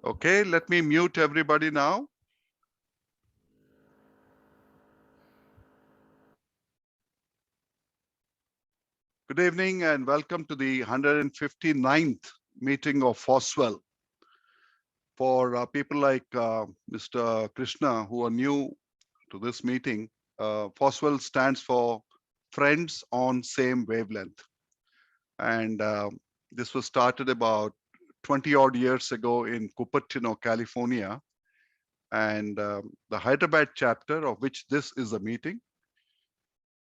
Okay, let me mute everybody now. Good evening and welcome to the 159th meeting of FOSWL. For people like Mr. Krishna who are new to this meeting, FOSWL stands for Friends on Same Wavelength. And this was started about 20 odd years ago in Cupertino, California. And the Hyderabad chapter, of which this is a meeting,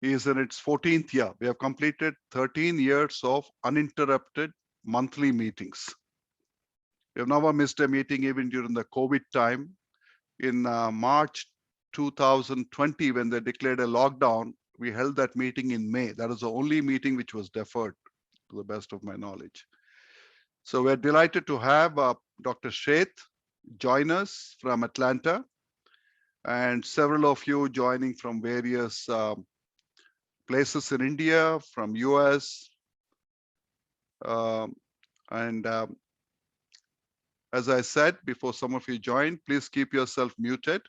is in its 14th year. We have completed 13 years of uninterrupted monthly meetings. We have never missed a meeting even during the COVID time. In March 2020, when they declared a lockdown, we held that meeting in May. That is the only meeting which was deferred, to the best of my knowledge. So we're delighted to have Dr. Sheth join us from Atlanta, and several of you joining from various places in India, from US. As I said before some of you joined, please keep yourself muted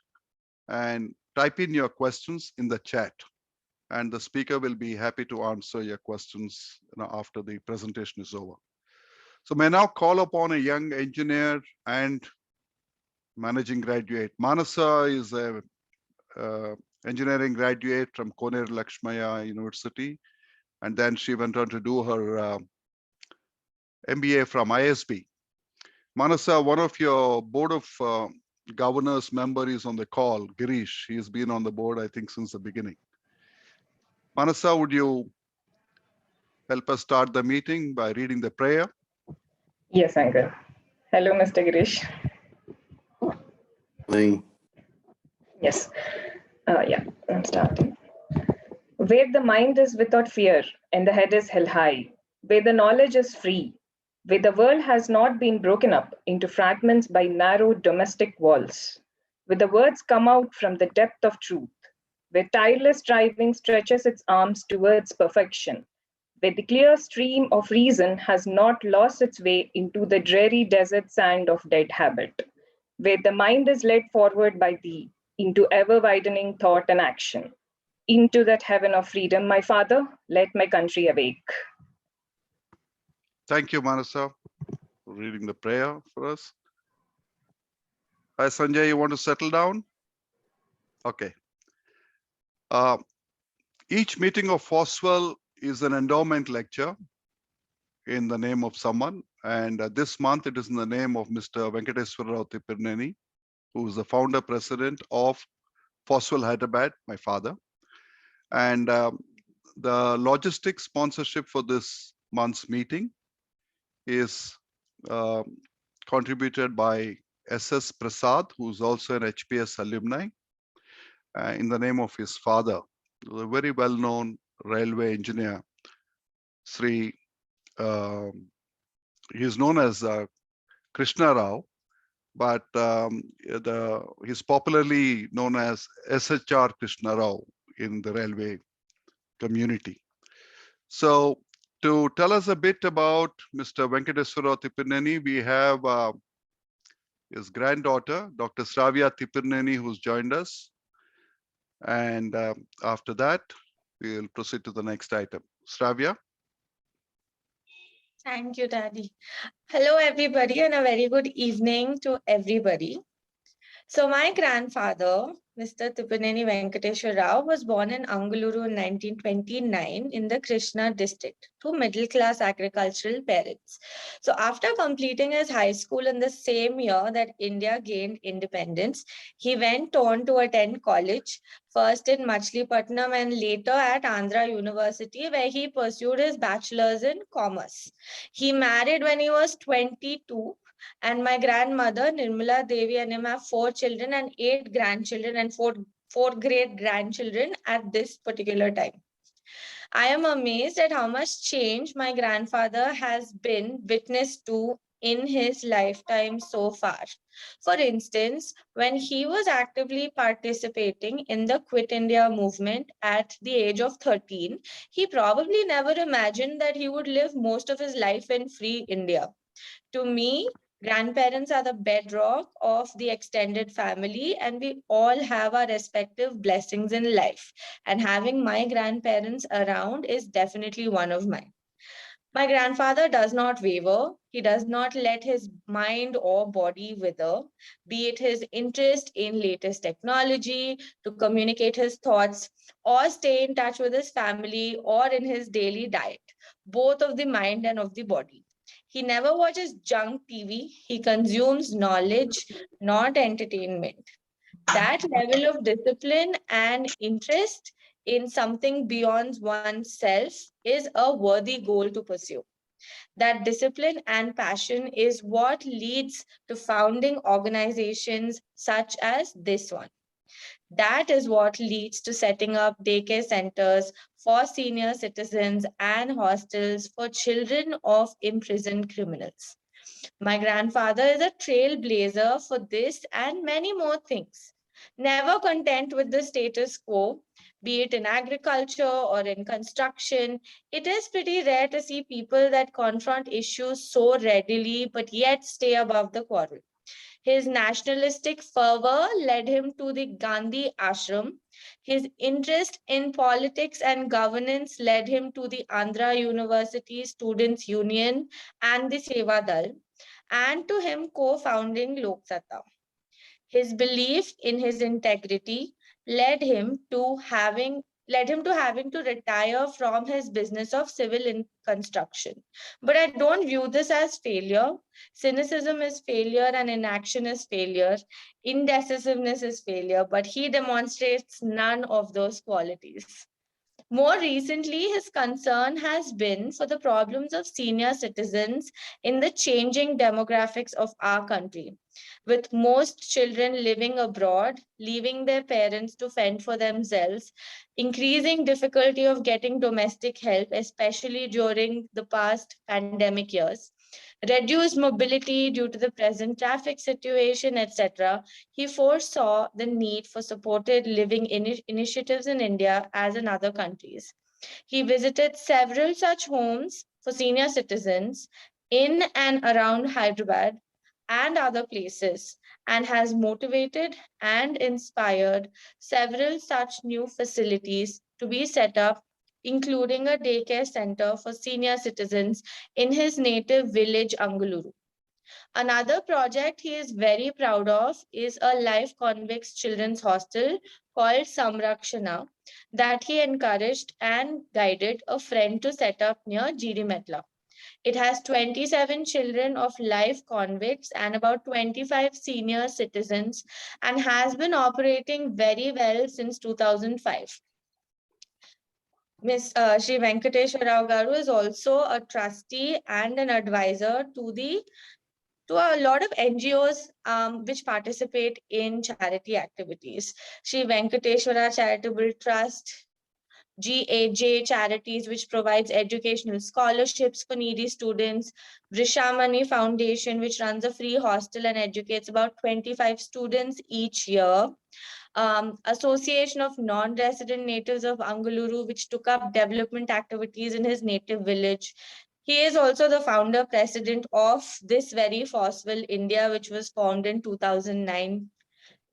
and type in your questions in the chat. And the speaker will be happy to answer your questions after the presentation is over. So may I now call upon a young engineer and managing graduate. Manasa is a engineering graduate from Koner Lakshmaya University. And then she went on to do her MBA from ISB. Manasa, one of your board of governors member is on the call, Girish. He has been on the board, I think, since the beginning. Manasa, would you help us start the meeting by reading the prayer? Yes, Uncle. Hello, Mr. Girish. Morning. Yes. Yeah, I'm starting. Where the mind is without fear and the head is held high, where the knowledge is free, where the world has not been broken up into fragments by narrow domestic walls, where the words come out from the depth of truth, where tireless striving stretches its arms towards perfection, where the clear stream of reason has not lost its way into the dreary desert sand of dead habit, where the mind is led forward by thee into ever-widening thought and action, into that heaven of freedom, my Father, let my country awake. Thank you, Manasa, for reading the prayer for us. Hi, Sanjay, you want to settle down? Okay. Each meeting of FOSWL is an endowment lecture in the name of someone. And this month it is in the name of Mr. Venkateswara Tipirneni, who is the founder president of FOSWL Hyderabad, my father. And the logistics sponsorship for this month's meeting is contributed by SS Prasad, who's also an HPS alumni, in the name of his father, a very well-known railway engineer, Sri. He is known as Krishna Rao, but he's popularly known as SHR Krishna Rao in the railway community. So to tell us a bit about Mr. Venkateswara Tipirneni, we have his granddaughter, Dr. Sravya Tipirneni, who's joined us. And after that, we'll proceed to the next item. Sravya. Thank you, Daddy. Hello, everybody, and a very good evening to everybody. So my grandfather, Mr. Tipirneni Venkateshwar Rao, was born in Angaluru in 1929 in the Krishna district to middle-class agricultural parents. So after completing his high school in the same year that India gained independence, he went on to attend college, first in Machilipatnam and later at Andhra University, where he pursued his bachelor's in commerce. He married when he was 22. And my grandmother, Nirmala Devi, and him have 4 children and 8 grandchildren and 4 great-grandchildren at this particular time. I am amazed at how much change my grandfather has been witness to in his lifetime so far. For instance, when he was actively participating in the Quit India movement at the age of 13, he probably never imagined that he would live most of his life in free India. To me, Grandparents are the bedrock of the extended family, and we all have our respective blessings in life. And having my grandparents around is definitely one of mine. My grandfather does not waver. He does not let his mind or body wither, be it his interest in latest technology to communicate his thoughts or stay in touch with his family or in his daily diet, both of the mind and of the body. He never watches junk TV. He consumes knowledge, not entertainment. That level of discipline and interest in something beyond oneself is a worthy goal to pursue. That discipline and passion is what leads to founding organizations such as this one. That is what leads to setting up daycare centers for senior citizens and hostels for children of imprisoned criminals. My grandfather is a trailblazer for this and many more things. Never content with the status quo, be it in agriculture or in construction, it is pretty rare to see people that confront issues so readily but yet stay above the quarrel. His nationalistic fervor led him to the Gandhi ashram. His interest in politics and governance led him to the Andhra University Students' Union and the Seva Dal, and to him co-founding Lok Satta. His belief in his integrity led him to having to retire from his business of construction. But I don't view this as failure. Cynicism is failure and inaction is failure. Indecisiveness is failure, but he demonstrates none of those qualities. More recently, his concern has been for the problems of senior citizens in the changing demographics of our country. With most children living abroad, leaving their parents to fend for themselves, increasing difficulty of getting domestic help, especially during the past pandemic years, reduced mobility due to the present traffic situation, etc., he foresaw the need for supported living initiatives in India as in other countries. He visited several such homes for senior citizens in and around Hyderabad and other places, and has motivated and inspired several such new facilities to be set up, including a daycare center for senior citizens in his native village, Angaluru. Another project he is very proud of is a life convicts children's hostel called Samrakshana that he encouraged and guided a friend to set up near GD Metla. It has 27 children of life convicts and about 25 senior citizens and has been operating very well since 2005. Ms. Shri Venkateshwar Rao Garu is also a trustee and an advisor to a lot of NGOs which participate in charity activities. Shri Venkateshwara Charitable Trust, GAJ Charities, which provides educational scholarships for needy students, Vrishamani Foundation, which runs a free hostel and educates about 25 students each year, Association of Non-Resident Natives of Angaluru, which took up development activities in his native village. He is also the founder president of this very FOSWL India, which was formed in 2009.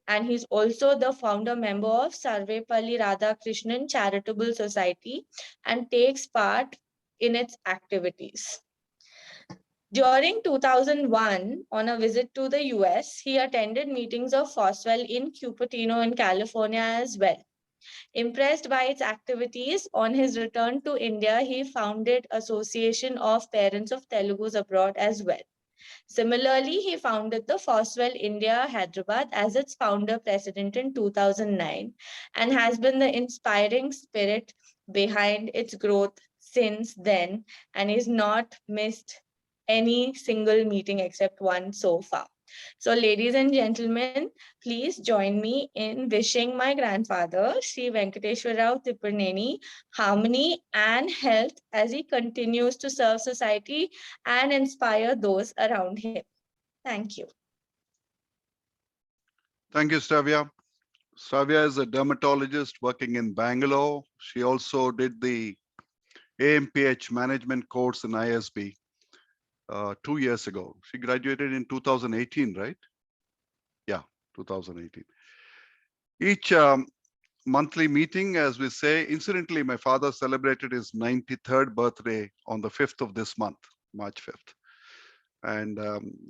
And he's also the founder member of Sarvepalli Radhakrishnan Charitable Society and takes part in its activities. During 2001, on a visit to the US, he attended meetings of FOSWL in Cupertino in California as well. Impressed by its activities, on his return to India, he founded Association of Parents of Telugus Abroad as well. Similarly, he founded the FOSWL India Hyderabad as its founder president in 2009 and has been the inspiring spirit behind its growth since then and is not missed any single meeting except one so far. So, ladies and gentlemen, please join me in wishing my grandfather, Sri Venkateshwar Rao Tiperneni, harmony and health as he continues to serve society and inspire those around him. Thank you. Thank you, Stavia. Stavia is a dermatologist working in Bangalore. She also did the AMPH management course in ISB. 2 years ago. She graduated in 2018, right? Yeah, 2018. Each monthly meeting, as we say, incidentally, my father celebrated his 93rd birthday on the 5th of this month, March 5th. And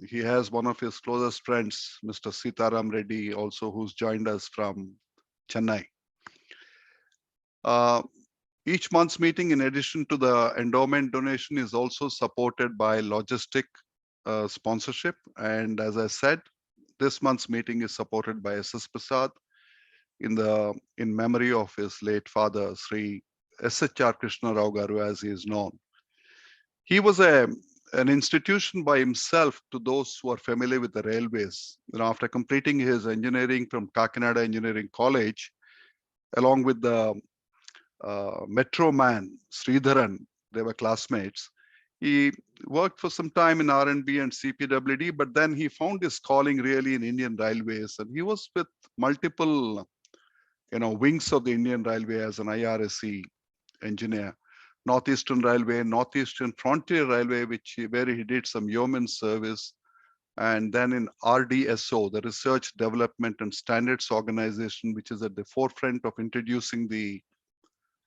he has one of his closest friends, Mr. Sitaram Reddy, also who's joined us from Chennai. Each month's meeting, in addition to the endowment donation, is also supported by logistic sponsorship. And as I said, this month's meeting is supported by SS Prasad in memory of his late father, Sri SHR Krishna Rao Garu, as he is known. He was an institution by himself to those who are familiar with the railways. After completing his engineering from Kakinada Engineering College, along with the Metro man, Sridharan, they were classmates. He worked for some time in R&B and CPWD, but then he found his calling really in Indian Railways, and he was with multiple, wings of the Indian Railway as an IRSC engineer. Northeastern Railway, Northeastern Frontier Railway, where he did some yeoman service, and then in RDSO, the Research Development and Standards Organization, which is at the forefront of introducing the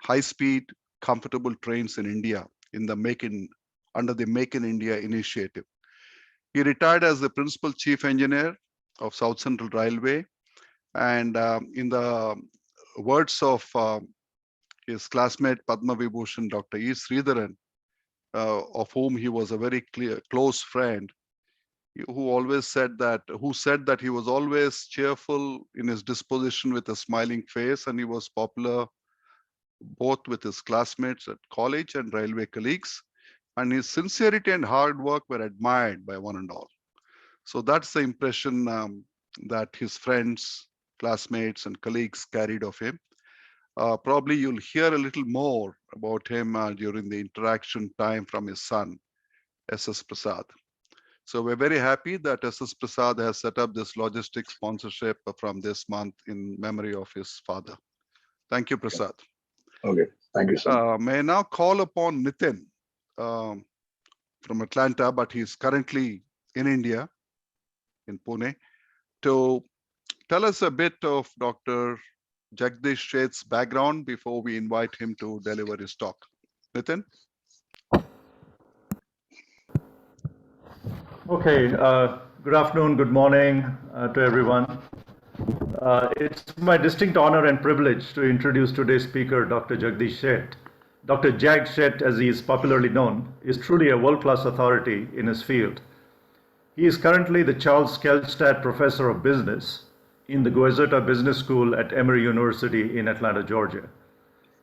high-speed, comfortable trains in India under the Make in India initiative. He retired as the Principal Chief Engineer of South Central Railway, and in the words of his classmate Padma Vibhushan, Dr. E. Sridharan, of whom he was a very close friend, who said that he was always cheerful in his disposition with a smiling face, and he was popular both with his classmates at college and railway colleagues, and his sincerity and hard work were admired by one and all. So that's the impression that his friends, classmates, and colleagues carried of him. Probably you'll hear a little more about him during the interaction time from his son, SS Prasad. So we're very happy that SS Prasad has set up this logistic sponsorship from this month in memory of his father. Thank you, Prasad. Okay, thank you, sir. May I now call upon Nitin from Atlanta, but he's currently in India, in Pune, to tell us a bit of Dr. Jagdish Shett's background before we invite him to deliver his talk. Nitin? Okay, good afternoon, good morning to everyone. It's my distinct honor and privilege to introduce today's speaker, Dr. Jagdish Shett. Dr. Jag Shett, as he is popularly known, is truly a world-class authority in his field. He is currently the Charles Kelstad Professor of Business in the Goethe Business School at Emory University in Atlanta, Georgia.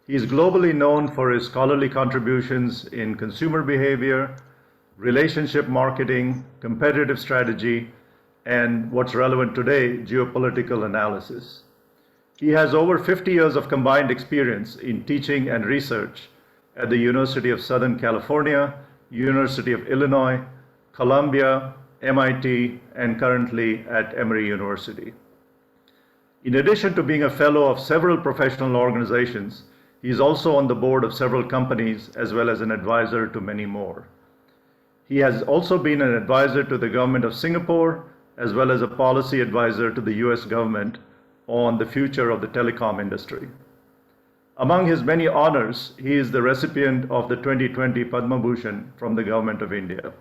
He is globally known for his scholarly contributions in consumer behavior, relationship marketing, competitive strategy, and what's relevant today, geopolitical analysis. He has over 50 years of combined experience in teaching and research at the University of Southern California, University of Illinois, Columbia, MIT, and currently at Emory University. In addition to being a fellow of several professional organizations, he is also on the board of several companies as well as an advisor to many more. He has also been an advisor to the government of Singapore, as well as a policy advisor to the US government on the future of the telecom industry. Among his many honors, he is the recipient of the 2020 Padma Bhushan from the Government of India.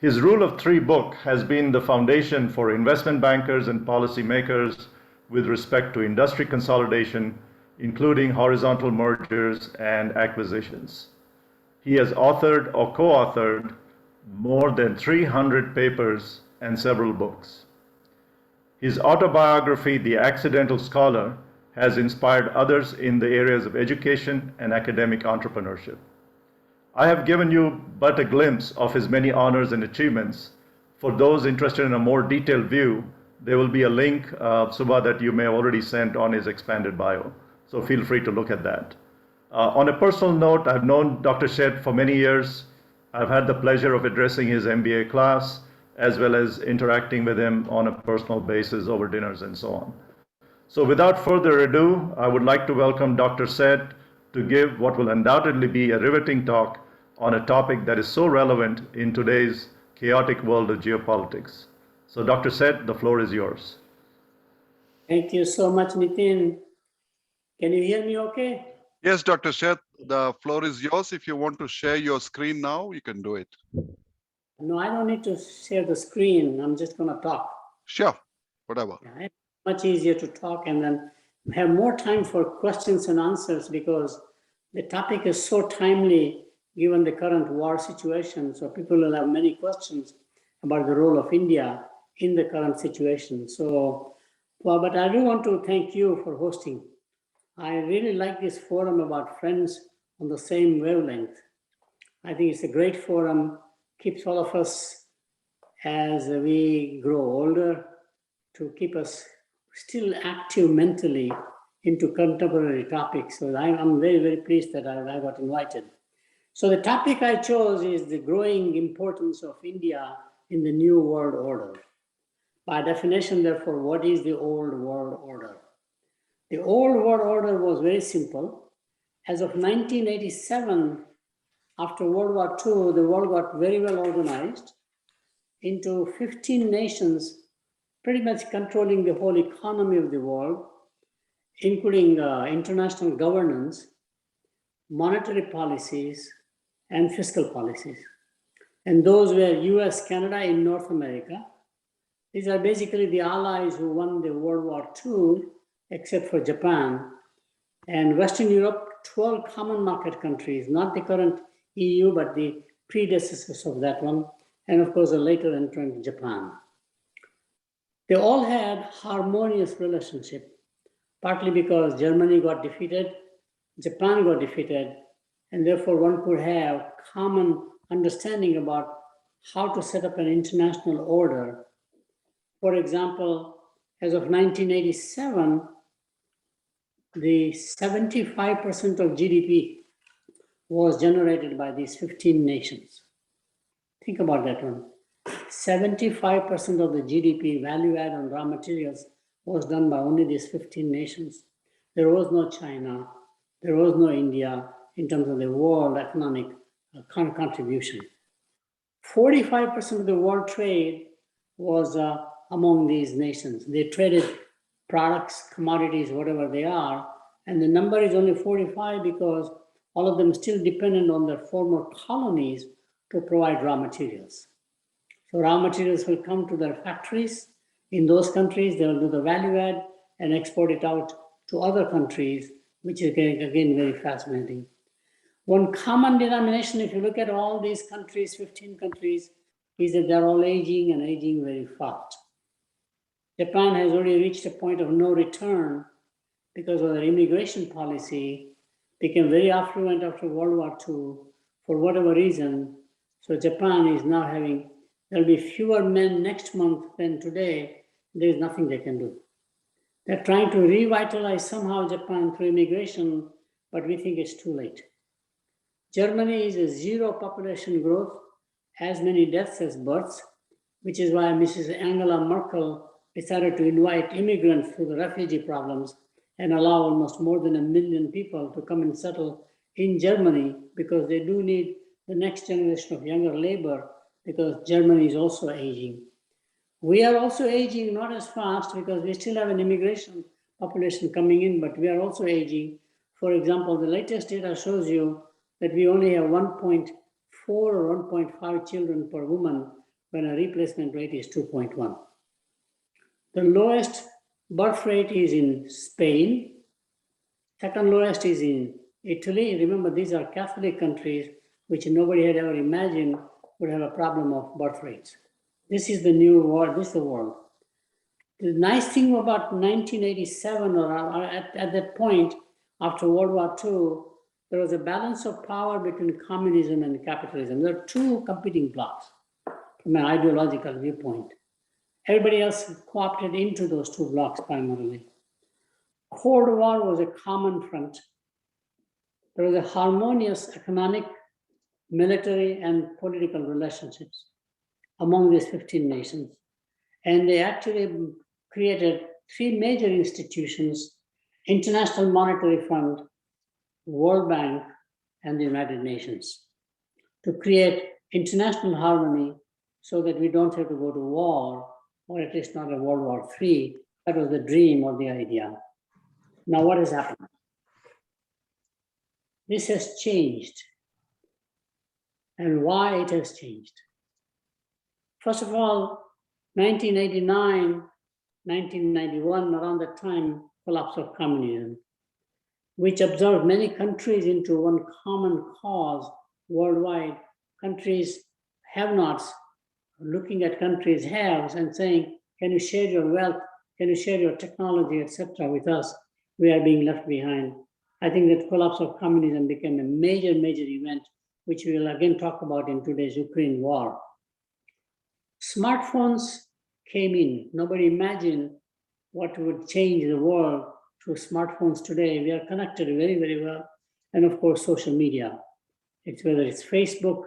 His Rule of Three book has been the foundation for investment bankers and policymakers with respect to industry consolidation, including horizontal mergers and acquisitions. He has authored or co-authored more than 300 papers and several books. His autobiography, The Accidental Scholar, has inspired others in the areas of education and academic entrepreneurship. I have given you but a glimpse of his many honors and achievements. For those interested in a more detailed view, there will be a link, Subha, that you may have already sent on his expanded bio. So feel free to look at that. On a personal note, I've known Dr. Shett for many years. I've had the pleasure of addressing his MBA class, as well as interacting with him on a personal basis over dinners and so on. So without further ado, I would like to welcome Dr. Shett to give what will undoubtedly be a riveting talk on a topic that is so relevant in today's chaotic world of geopolitics. So Dr. Shett, the floor is yours. Thank you so much, Nitin. Can you hear me okay? Yes, Dr. Sheth, the floor is yours. If you want to share your screen now, you can do it. No, I don't need to share the screen. I'm just going to talk. Sure, whatever. Yeah, it's much easier to talk and then have more time for questions and answers because the topic is so timely given the current war situation. So people will have many questions about the role of India in the current situation. So, well, but I do want to thank you for hosting. I really like this forum about friends on the same wavelength. I think it's a great forum, keeps all of us as we grow older to keep us still active mentally into contemporary topics. So I'm very, very pleased that I got invited. So the topic I chose is the growing importance of India in the new world order. By definition, therefore, what is the old world order? The old world order was very simple. As of 1987, after World War II, the world got very well organized into 15 nations, pretty much controlling the whole economy of the world, including international governance, monetary policies, and fiscal policies. And those were US, Canada, in North America. These are basically the allies who won the World War II, except for Japan. And Western Europe, 12 common market countries, not the current EU, but the predecessors of that one. And of course, a later entrant, Japan. They all had harmonious relationship, partly because Germany got defeated, Japan got defeated, and therefore one could have common understanding about how to set up an international order. For example, as of 1987, the 75% of GDP was generated by these 15 nations. Think about that one. 75% of the GDP value add on raw materials was done by only these 15 nations. There was no China, there was no India in terms of the world economic contribution. 45% of the world trade was among these nations. They traded products, commodities, whatever they are, and the number is only 45 because all of them still dependent on their former colonies to provide raw materials. So raw materials will come to their factories. In those countries, they will do the value add and export it out to other countries, which is again very fascinating. One common denomination, if you look at all these countries, 15 countries, is that they're all aging and aging very fast. Japan has already reached a point of no return because of their immigration policy, became very affluent after World War II for whatever reason. So Japan is now having, there'll be fewer men next month than today. There's nothing they can do. They're trying to revitalize somehow Japan through immigration, but we think it's too late. Germany is a zero population growth, as many deaths as births, which is why Mrs. Angela Merkel decided to invite immigrants through the refugee problems and allow almost more than 1 million people to come and settle in Germany because they do need the next generation of younger labor because Germany is also aging. We are also aging, not as fast because we still have an immigration population coming in, but we are also aging. For example, the latest data shows you that we only have 1.4 or 1.5 children per woman when a replacement rate is 2.1. The lowest birth rate is in Spain. Second lowest is in Italy. Remember, these are Catholic countries, which nobody had ever imagined would have a problem of birth rates. This is the new world, this is the world. The nice thing about 1987, or at that point, after World War II, there was a balance of power between communism and capitalism. There are two competing blocks from an ideological viewpoint. Everybody else co-opted into those two blocks primarily. Cold War was a common front. There was a harmonious economic, military, and political relationships among these 15 nations. And they actually created three major institutions: International Monetary Fund, World Bank, and the United Nations. to create international harmony so that we don't have to go to war, or at least not a World War III. That was the dream or the idea. Now what has happened? This has changed. And why it has changed? First of all, 1989, 1991, around that time, collapse of communism, which absorbed many countries into one common cause worldwide. Countries have-nots looking at countries haves and saying, can you share your wealth? Can you share your technology, etc. with us? We are being left behind. I think that collapse of communism became a major, major event, which we will again talk about in today's Ukraine war. Smartphones came in. Nobody imagined what would change the world through smartphones today. We are connected very, very well. And of course, social media. Whether it's Facebook,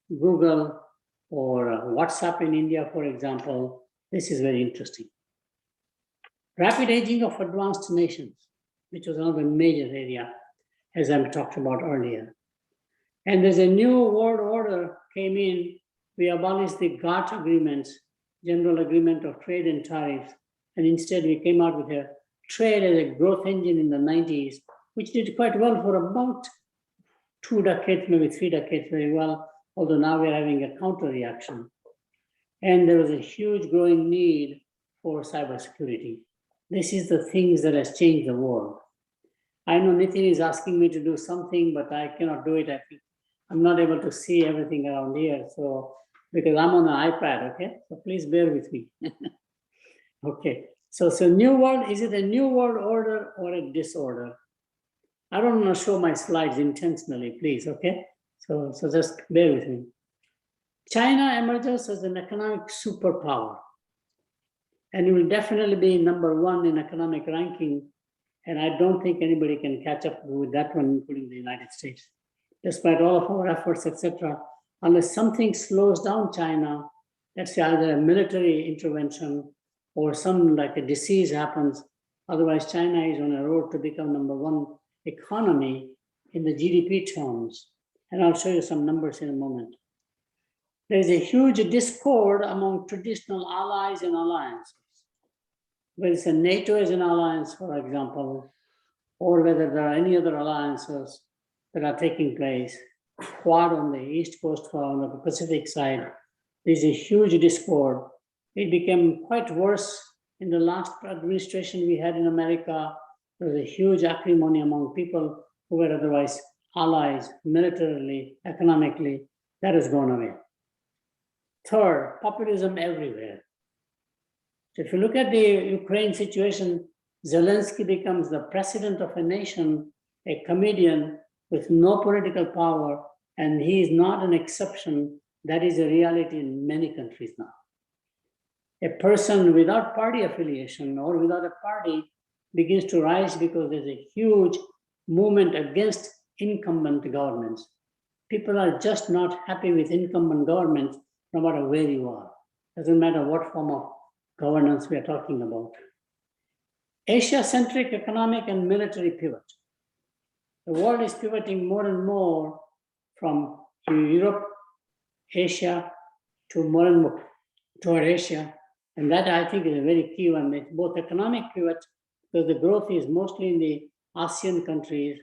Google, or WhatsApp in India, for example. This is very interesting. Rapid aging of advanced nations, which was another major area, as I talked about earlier. And there's a new world order came in. We abolished the GATT agreements, General Agreement of Trade and Tariffs, and instead we came out with a trade as a growth engine in the 90s, which did quite well for about 2 decades, maybe 3 decades very well, although now we're having a counter reaction. And there was a huge growing need for cybersecurity. This is the things that has changed the world. I know Nitin is asking me to do something, but I cannot do it. I'm not able to see everything around here, so because I'm on an iPad, okay? So please bear with me. Okay, so new world, is it a new world order or a disorder? I don't want to show my slides intentionally, please, okay? So just bear with me. China emerges as an economic superpower, and it will definitely be #1 in economic ranking, and I don't think anybody can catch up with that one, including the United States. Despite all of our efforts, etc., unless something slows down China, let's say either a military intervention or some like a disease happens, otherwise China is on a road to become #1 economy in the GDP terms. And I'll show you some numbers in a moment. There's a huge discord among traditional allies and alliances. Whether it's a NATO as an alliance, for example, or whether there are any other alliances that are taking place, Quad on the East Coast, on the Pacific side, there's a huge discord. It became quite worse in the last administration we had in America. There was a huge acrimony among people who were otherwise allies, militarily, economically. That has gone away. Third, populism everywhere. So if you look at the Ukraine situation, Zelensky becomes the president of a nation, a comedian with no political power, and he is not an exception. That is a reality in many countries now. A person without party affiliation or without a party begins to rise because there's a huge movement against incumbent governments. People are just not happy with incumbent governments, no matter where you are. Doesn't matter what form of governance we are talking about. Asia-centric economic and military pivot. The world is pivoting more and more from Europe, Asia, to more and more toward Asia. And that I think is a very key one. It's both economic pivot, because the growth is mostly in the ASEAN countries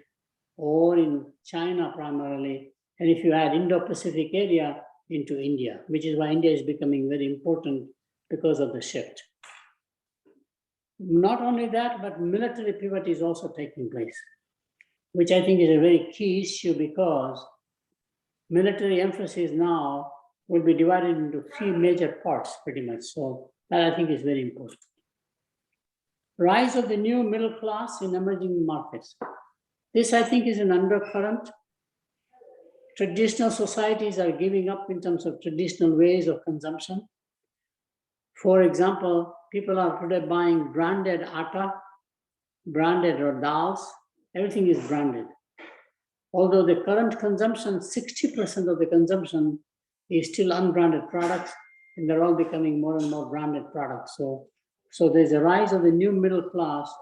or in China primarily. And if you add Indo-Pacific area into India, which is why India is becoming very important because of the shift. Not only that, but military pivot is also taking place, which I think is a very key issue, because military emphasis now will be divided into 3 major parts pretty much. So that I think is very important. Rise of the new middle class in emerging markets. This I think is an undercurrent. Traditional societies are giving up in terms of traditional ways of consumption. For example, people are today buying branded atta, branded or dals. Everything is branded. Although the current consumption, 60% of the consumption is still unbranded products, and they're all becoming more and more branded products. So there's a rise of the new middle class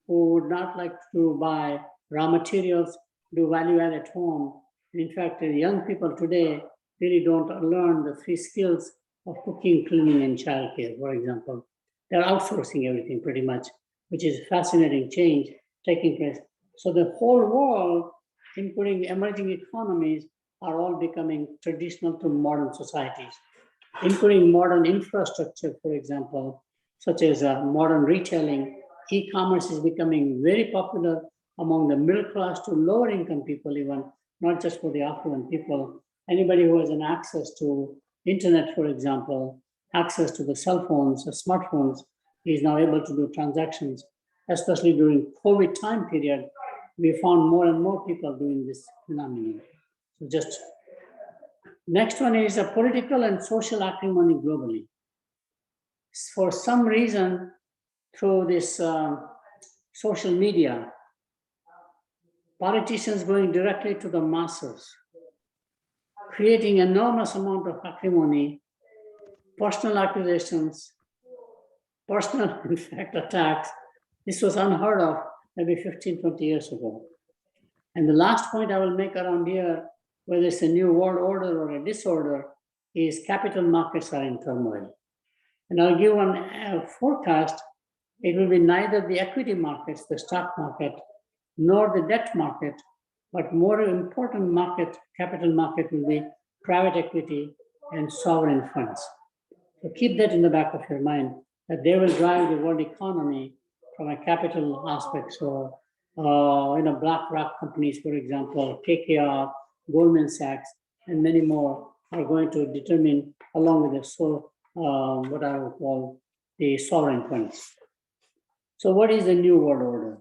who would not like to buy raw materials, do value add at home, In fact, the young people today really don't learn the 3 skills of cooking, cleaning, and childcare, for example. They're outsourcing everything pretty much, which is a fascinating change taking place. So the whole world, including emerging economies, are all becoming traditional to modern societies, including modern infrastructure, for example, such as modern retailing. E-commerce is becoming very popular among the middle class to lower income people even, not just for the affluent people. Anybody who has an access to internet, for example, access to the cell phones, the smartphones, is now able to do transactions, especially during COVID time period. We found more and more people doing this phenomenon. So just next one is a political and social acrimony globally. For some reason, through this social media, politicians going directly to the masses, creating enormous amount of acrimony, personal accusations, personal, in fact, attacks. This was unheard of maybe 15, 20 years ago. And the last point I will make around here, whether it's a new world order or a disorder, is capital markets are in turmoil. And I'll give one forecast. It will be neither the equity markets, the stock market, nor the debt market, but more important market, capital market will be private equity and sovereign funds. So keep that in the back of your mind, that they will drive the world economy from a capital aspect. So, BlackRock companies, for example, KKR, Goldman Sachs, and many more are going to determine, along with the what I would call the sovereign funds. So what is the new world order?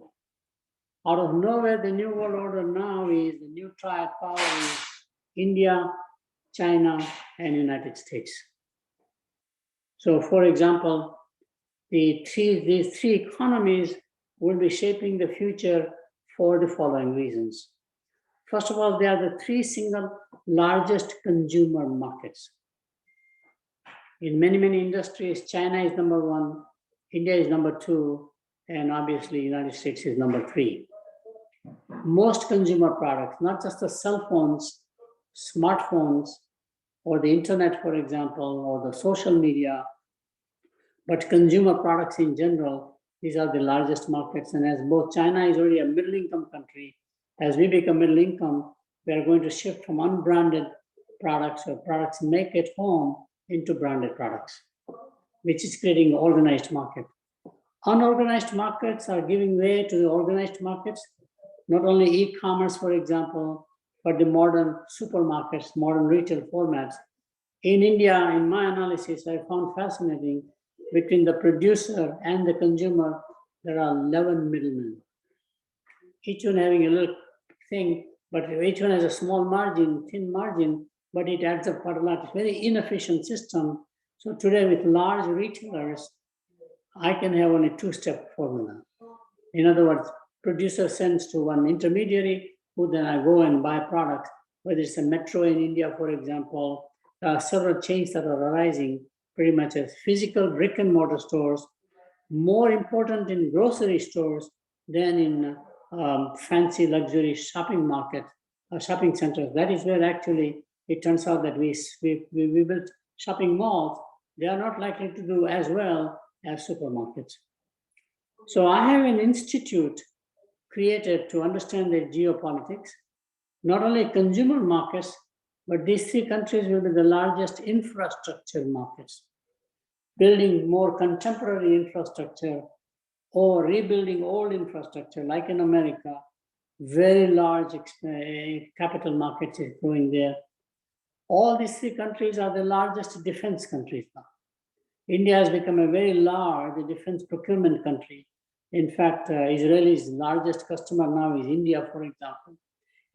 Out of nowhere, the new world order now is the new triad power is India, China, and United States. So for example, these three economies will be shaping the future for the following reasons. First of all, they are the 3 single largest consumer markets. In many, many industries, China is number 1, India is number 2, and obviously United States is number 3. Most consumer products, not just the cell phones, smartphones, or the internet, for example, or the social media, but consumer products in general, these are the largest markets. And as both China is already a middle income country, as we become middle income, we are going to shift from unbranded products or products make at home into branded products, which is creating an organized market. Unorganized markets are giving way to the organized markets, not only e-commerce, for example, but the modern supermarkets, modern retail formats. In India, in my analysis, I found fascinating, between the producer and the consumer, there are 11 middlemen. Each one having a little thing, but each one has a small margin, thin margin, but it adds up quite a lot. It's a very inefficient system. So today with large retailers, I can have only 2-step formula. In other words, producer sends to one intermediary, who then I go and buy products, whether it's a metro in India, for example. There are several chains that are arising pretty much as physical brick and mortar stores, more important in grocery stores than in fancy luxury shopping markets, shopping centers. That is where actually it turns out that we built shopping malls. They are not likely to do as well as supermarkets. So I have an institute created to understand the geopolitics, not only consumer markets, but these 3 countries will be the largest infrastructure markets, building more contemporary infrastructure or rebuilding old infrastructure, like in America. Very large capital markets is going there. All these 3 countries are the largest defense countries now. India has become a very large defense procurement country. In fact, Israel's largest customer now is India, for example.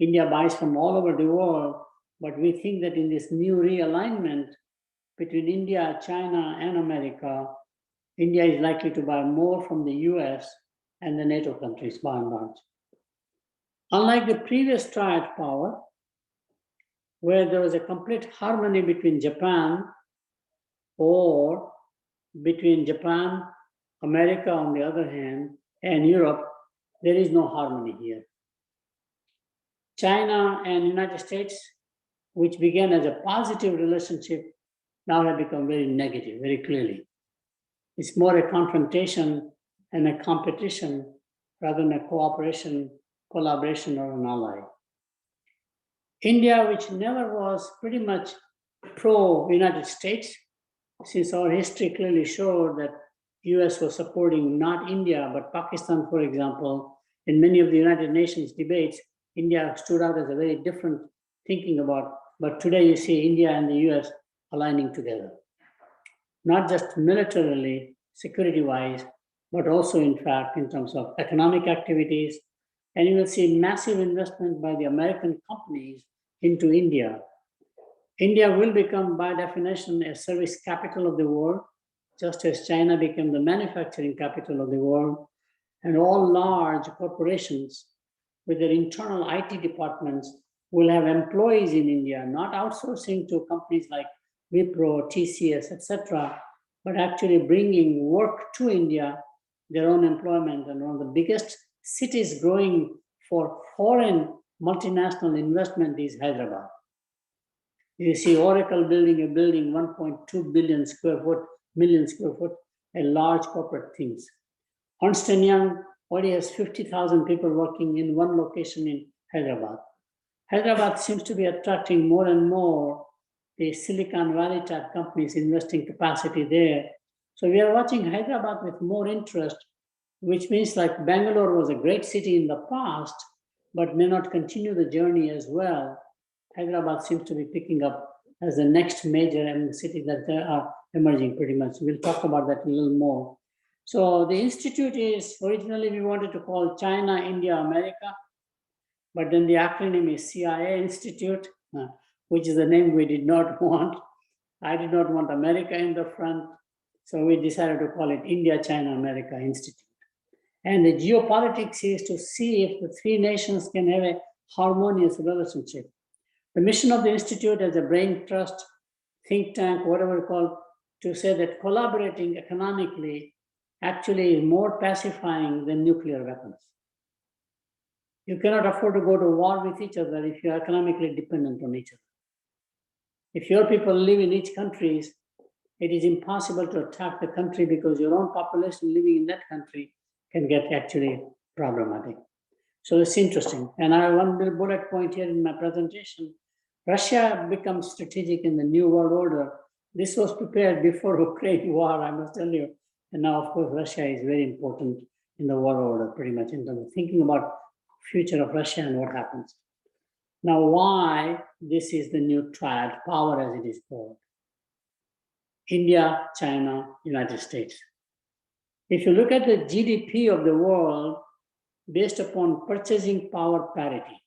India buys from all over the world, but we think that in this new realignment between India, China, and America, India is likely to buy more from the US and the NATO countries by and large. Unlike the previous triad power, where there was a complete harmony between Japan or between Japan, America on the other hand, and Europe, there is no harmony here. China and United States, which began as a positive relationship, now have become very negative, very clearly. It's more a confrontation and a competition rather than a cooperation, collaboration, or an ally. India, which never was pretty much pro-United States, since our history clearly showed that US was supporting not India, but Pakistan, for example, in many of the United Nations debates, India stood out as a very different thinking about, but today you see India and the US aligning together. Not just militarily, security-wise, but also in fact in terms of economic activities. And you will see massive investment by the American companies into India. India will become by definition a service capital of the world, just as China became the manufacturing capital of the world. And all large corporations with their internal IT departments will have employees in India, not outsourcing to companies like Wipro, TCS, etc., but actually bringing work to India, their own employment. And one of the biggest cities growing for foreign multinational investment is Hyderabad. You see Oracle building a building 1.2 million square foot, a large corporate things. Ernst & Young already has 50,000 people working in one location in Hyderabad. Hyderabad seems to be attracting more and more the Silicon Valley type companies investing capacity there. So we are watching Hyderabad with more interest, which means like Bangalore was a great city in the past, but may not continue the journey as well. Hyderabad seems to be picking up as the next major city that they are emerging pretty much. We'll talk about that a little more. So the institute is, originally we wanted to call China, India, America, but then the acronym is CIA Institute, which is the name we did not want. I did not want America in the front, so we decided to call it India, China, America Institute. And the geopolitics is to see if the three nations can have a harmonious relationship. The mission of the Institute as a brain trust, think tank, whatever it's called, to say that collaborating economically actually is more pacifying than nuclear weapons. You cannot afford to go to war with each other if you are economically dependent on each other. If your people live in each country, it is impossible to attack the country because your own population living in that country can get actually problematic. So it's interesting. And I have one little bullet point here in my presentation. Russia becomes strategic in the new world order. This was prepared before Ukraine war, I must tell you. And now, of course, Russia is very important in the world order, pretty much in terms of thinking about future of Russia and what happens. Now, why this is the new triad, power as it is called. India, China, United States. If you look at the GDP of the world based upon purchasing power parity,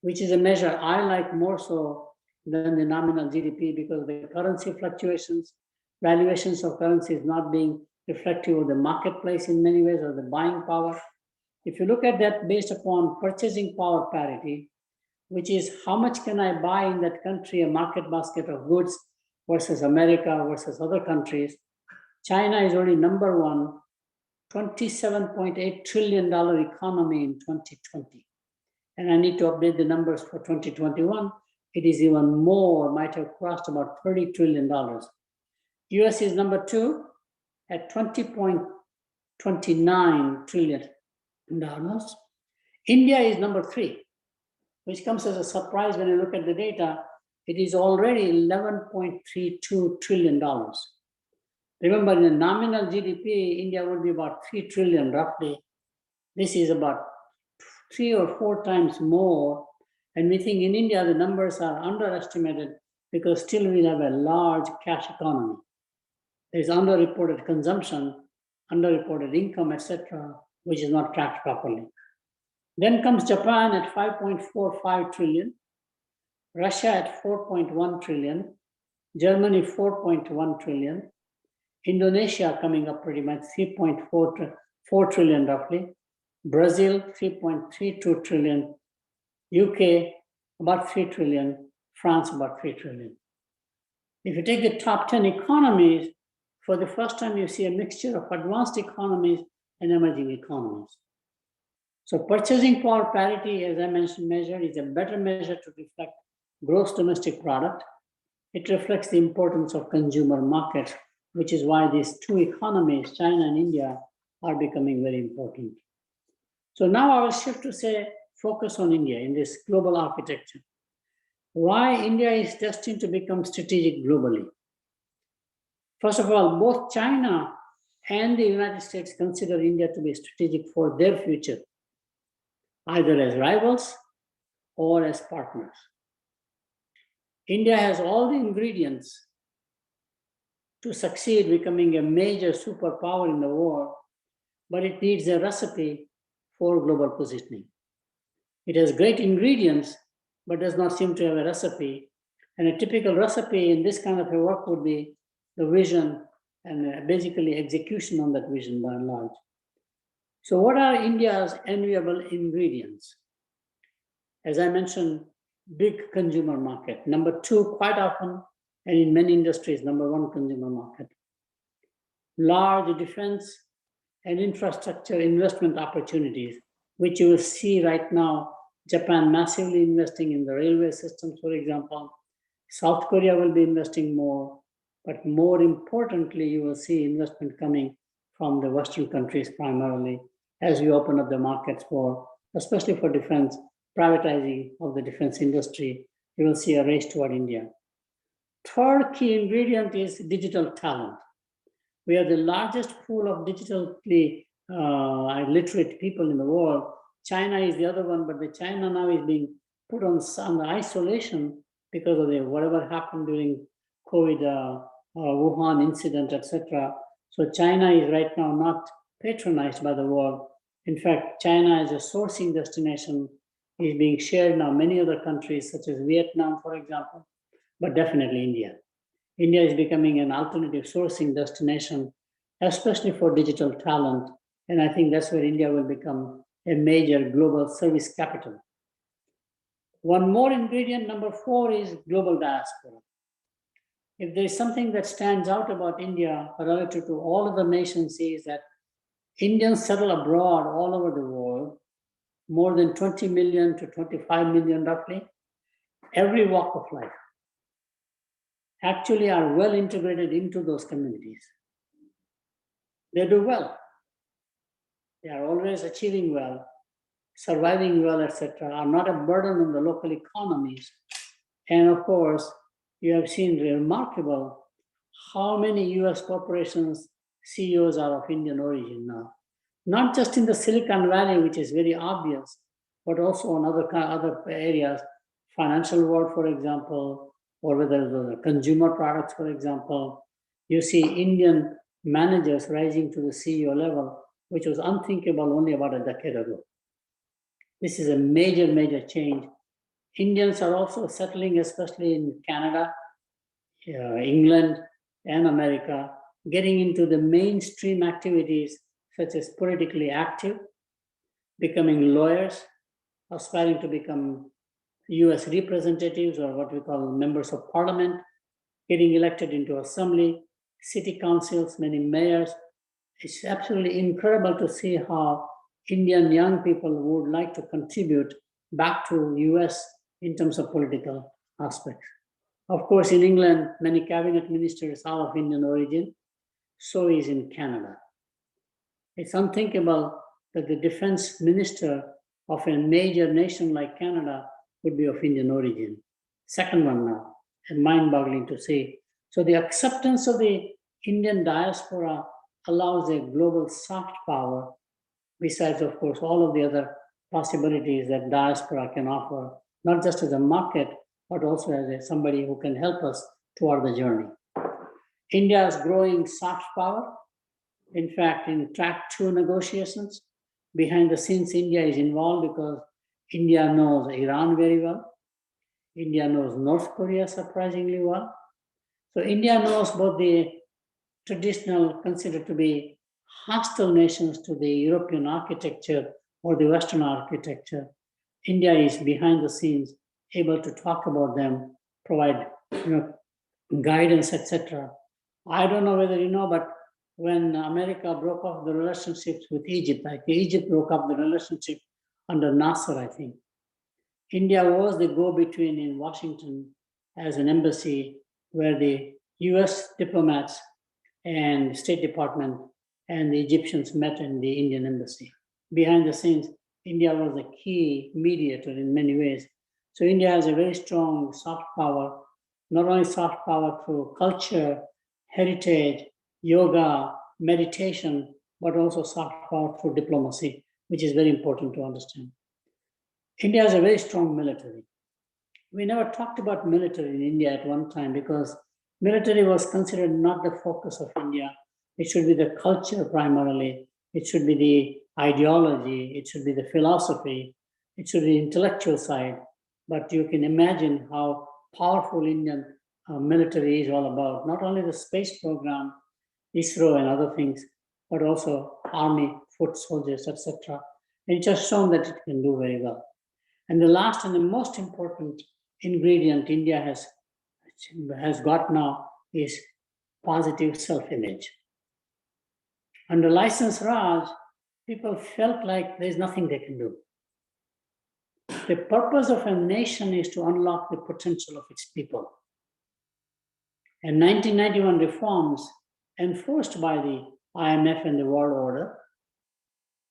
which is a measure I like more so than the nominal GDP because the currency fluctuations, valuations of currencies not being reflective of the marketplace in many ways or the buying power. If you look at that based upon purchasing power parity, which is how much can I buy in that country, a market basket of goods versus America versus other countries, China is only number one, $27.8 trillion economy in 2020. And I need to update the numbers for 2021. It is even more, might have crossed about $30 trillion. US is number two at $20.29 trillion. India is number three, which comes as a surprise when you look at the data. It is already $11.32 trillion. Remember, in the nominal GDP, India would be about 3 trillion roughly. This is about 3 or 4 times more. And we think in India, the numbers are underestimated because still we have a large cash economy. There's underreported consumption, underreported income, etc., which is not tracked properly. Then comes Japan at 5.45 trillion, Russia at 4.1 trillion, Germany 4.1 trillion, Indonesia coming up pretty much 3.4 trillion roughly, Brazil 3.32 trillion, UK about 3 trillion, France about 3 trillion. If you take the top 10 economies, for the first time you see a mixture of advanced economies and emerging economies. So purchasing power parity, as I mentioned, measure is a better measure to reflect gross domestic product. It reflects the importance of consumer markets, which is why these two economies, China and India, are becoming very important. So now I will shift to say, focus on India in this global architecture. Why India is destined to become strategic globally. First of all, both China and the United States consider India to be strategic for their future, either as rivals or as partners. India has all the ingredients to succeed becoming a major superpower in the world, but it needs a recipe for global positioning. It has great ingredients, but does not seem to have a recipe. And a typical recipe in this kind of a work would be the vision and basically execution on that vision by and large. So what are India's enviable ingredients? As I mentioned, big consumer market. Number two, quite often, and in many industries, number one consumer market. Large defense and infrastructure investment opportunities, which you will see right now, Japan massively investing in the railway systems, for example. South Korea will be investing more, but more importantly, you will see investment coming from the Western countries primarily as we open up the markets for, especially for defense, privatizing of the defense industry. You will see a race toward India. Third key ingredient is digital talent. We are the largest pool of digitally literate people in the world. China is the other one, but the China now is being put on isolation because of whatever happened during COVID, Wuhan incident, etc. So China is right now not patronized by the world. In fact, China as a sourcing destination is being shared now many other countries, such as Vietnam, for example, but definitely India. India is becoming an alternative sourcing destination, especially for digital talent. And I think that's where India will become a major global service capital. One more ingredient, number 4, is global diaspora. If there's something that stands out about India relative to all other nations, is that Indians settle abroad all over the world, more than 20 million to 25 million roughly, every walk of life, actually are well integrated into those communities. They do well. They are always achieving well, surviving well, etc., are not a burden on the local economies. And of course, you have seen remarkable how many US corporations CEOs are of Indian origin now. Not just in the Silicon Valley, which is very obvious, but also on other areas, financial world, for example, or whether the consumer products, for example. You see Indian managers rising to the CEO level, which was unthinkable only about a decade ago. This is a major, major change. Indians are also settling, especially in Canada, England, and America, getting into the mainstream activities such as politically active, becoming lawyers, aspiring to become US representatives or what we call members of parliament, getting elected into assembly, city councils, many mayors. It's absolutely incredible to see how Indian young people would like to contribute back to US in terms of political aspects. Of course, in England, many cabinet ministers are of Indian origin. So is in Canada. It's unthinkable that the defense minister of a major nation like Canada would be of Indian origin. Second one now, and mind-boggling to see. So the acceptance of the Indian diaspora allows a global soft power, besides, of course, all of the other possibilities that diaspora can offer, not just as a market, but also as somebody who can help us toward the journey. India's growing soft power. In fact, in track 2 negotiations, behind the scenes, India is involved because India knows Iran very well. India knows North Korea surprisingly well. So India knows both the traditional, considered to be hostile nations to the European architecture or the Western architecture. India is behind the scenes, able to talk about them, provide guidance, etc. I don't know whether you know, but when America broke off the relationships with Egypt, like Egypt broke up the relationship under Nasser, I think. India was the go-between in Washington as an embassy where the US diplomats and State Department and the Egyptians met in the Indian embassy. Behind the scenes, India was a key mediator in many ways. So India has a very strong soft power, not only soft power through culture, heritage, yoga, meditation, but also soft power through diplomacy, which is very important to understand. India has a very strong military. We never talked about military in India at one time because military was considered not the focus of India. It should be the culture primarily. It should be the ideology. It should be the philosophy. It should be the intellectual side. But you can imagine how powerful Indian military is all about. Not only the space program, ISRO and other things, but also army, foot soldiers, etc. It's just shown that it can do very well. And the last and the most important ingredient India has got now is positive self-image. Under license Raj, people felt like there's nothing they can do. The purpose of a nation is to unlock the potential of its people. And 1991 reforms enforced by the IMF and the World Order.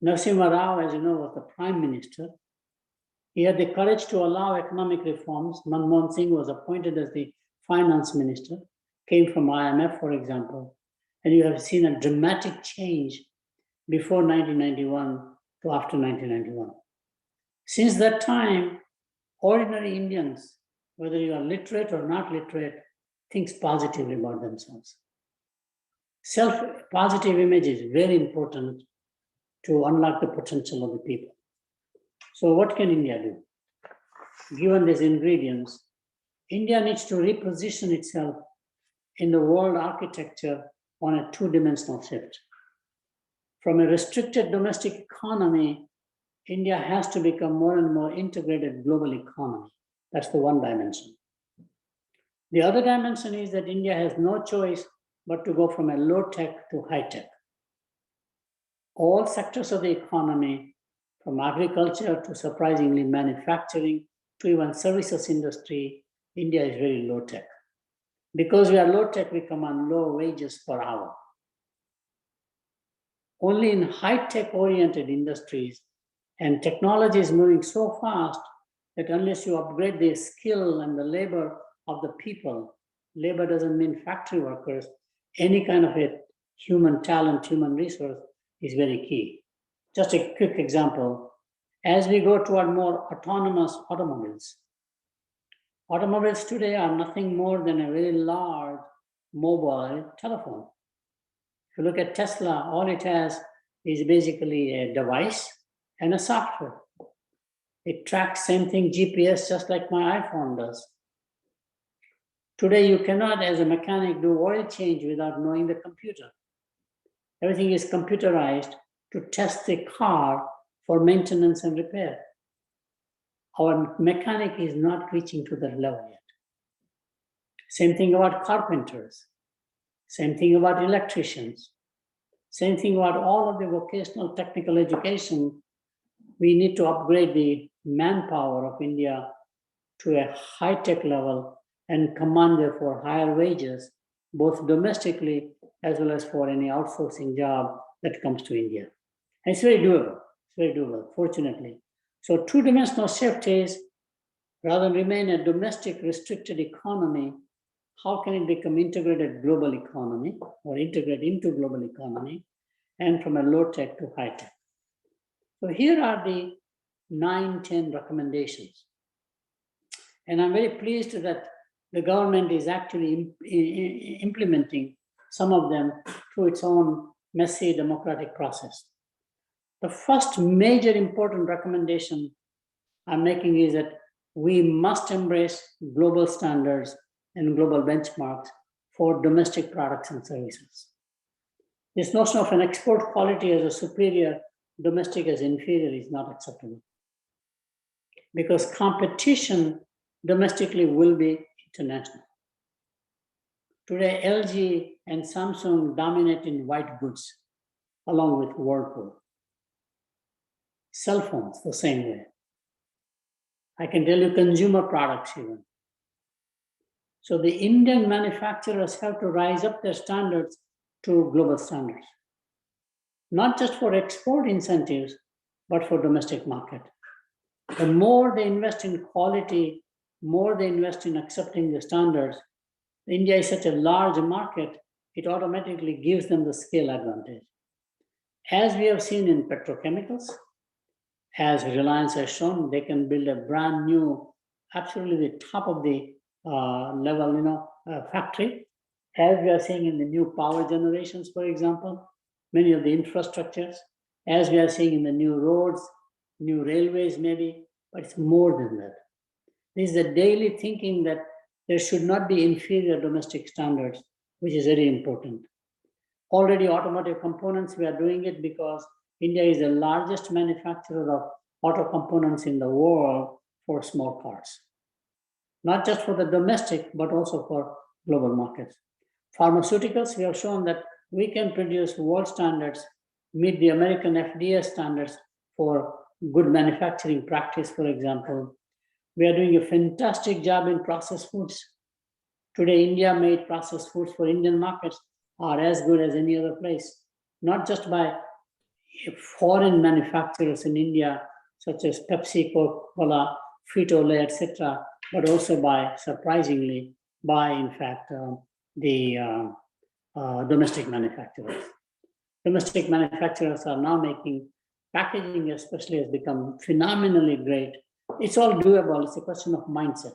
Narasimha Rao, as you know, was the prime minister. He had the courage to allow economic reforms. Manmohan Singh was appointed as the finance minister, came from IMF, for example. And you have seen a dramatic change before 1991 to after 1991. Since that time, ordinary Indians, whether you are literate or not literate, thinks positively about themselves. Self-positive image is very important to unlock the potential of the people. So what can India do? Given these ingredients, India needs to reposition itself in the world architecture on a two-dimensional shift. From a restricted domestic economy, India has to become more and more integrated global economy. That's the one dimension. The other dimension is that India has no choice but to go from a low-tech to high-tech. All sectors of the economy, from agriculture to surprisingly manufacturing to even services industry, India is very low-tech. Because we are low-tech, we command low wages per hour. Only in high-tech oriented industries, and technology is moving so fast that unless you upgrade the skill and the labor of the people, labor doesn't mean factory workers, any kind of a human talent, human resource is very key. Just a quick example, as we go toward more autonomous automobiles, automobiles today are nothing more than a very large mobile telephone. If you look at Tesla, all it has is basically a device and a software. It tracks same thing, GPS, just like my iPhone does. Today, you cannot, as a mechanic, do oil change without knowing the computer. Everything is computerized to test the car for maintenance and repair. Our mechanic is not reaching to that level yet. Same thing about carpenters. Same thing about electricians. Same thing about all of the vocational technical education. We need to upgrade the manpower of India to a high-tech level and command therefore higher wages, both domestically as well as for any outsourcing job that comes to India. And it's very doable, fortunately. So two-dimensional shift is, rather than remain a domestic restricted economy, how can it become integrated global economy or integrate into global economy and from a low-tech to high-tech? So here are the 9-10 recommendations. And I'm very pleased that the government is actually implementing some of them through its own messy democratic process. The first major important recommendation I'm making is that we must embrace global standards and global benchmarks for domestic products and services. This notion of an export quality as a superior, domestic as inferior is not acceptable. Because competition domestically will be international. Today, LG and Samsung dominate in white goods, along with Whirlpool. Cell phones, the same way. I can tell you consumer products even. So the Indian manufacturers have to rise up their standards to global standards, not just for export incentives, but for domestic market. The more they invest in quality, more they invest in accepting the standards. India is such a large market, it automatically gives them the scale advantage. As we have seen in petrochemicals, as Reliance has shown, they can build a brand new, absolutely the top of the level, factory. As we are seeing in the new power generations, for example, many of the infrastructures, as we are seeing in the new roads, new railways maybe, but it's more than that. This is a daily thinking that there should not be inferior domestic standards, which is very important. Already automotive components, we are doing it because India is the largest manufacturer of auto components in the world for small cars. Not just for the domestic, but also for global markets. Pharmaceuticals, we have shown that we can produce world standards, meet the American FDA standards for good manufacturing practice, for example. We are doing a fantastic job in processed foods. Today, India-made processed foods for Indian markets are as good as any other place, not just by foreign manufacturers in India, such as Pepsi, Coca-Cola, Frito-Lay, etc., but also by, surprisingly, by, in fact, the domestic manufacturers. Domestic manufacturers are now making packaging, especially, has become phenomenally great. It's all doable. It's a question of mindset.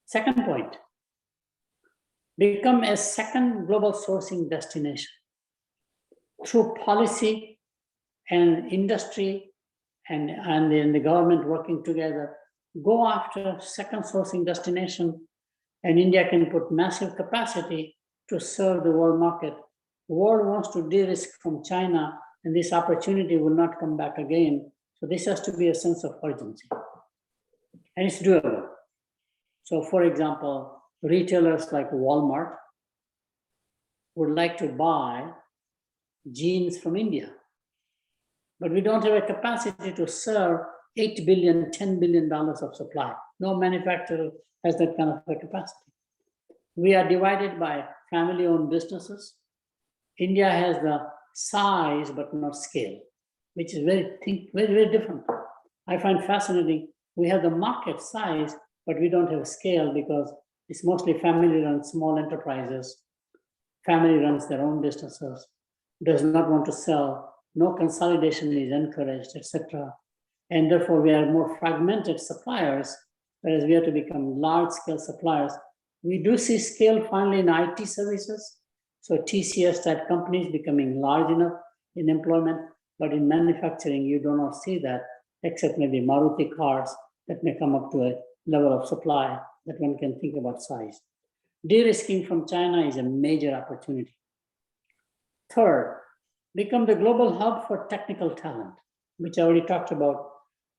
Second point, become a second global sourcing destination through policy and industry and the government working together. Go after second sourcing destination, and India can put massive capacity to serve the world market. The world wants to de-risk from China, and this opportunity will not come back again. So this has to be a sense of urgency, and it's doable. So for example, retailers like Walmart would like to buy jeans from India, but we don't have a capacity to serve $8 billion, $10 billion of supply. No manufacturer has that kind of a capacity. We are divided by family-owned businesses. India has the size, but not scale, which is very, very different. I find fascinating. We have the market size, but we don't have scale because it's mostly family-run small enterprises. Family runs their own businesses, does not want to sell, no consolidation is encouraged, etc. And therefore we are more fragmented suppliers, whereas we have to become large-scale suppliers. We do see scale finally in IT services. So TCS type companies becoming large enough in employment, but in manufacturing, you do not see that, except maybe Maruti cars that may come up to a level of supply that one can think about size. De-risking from China is a major opportunity. Third, become the global hub for technical talent, which I already talked about,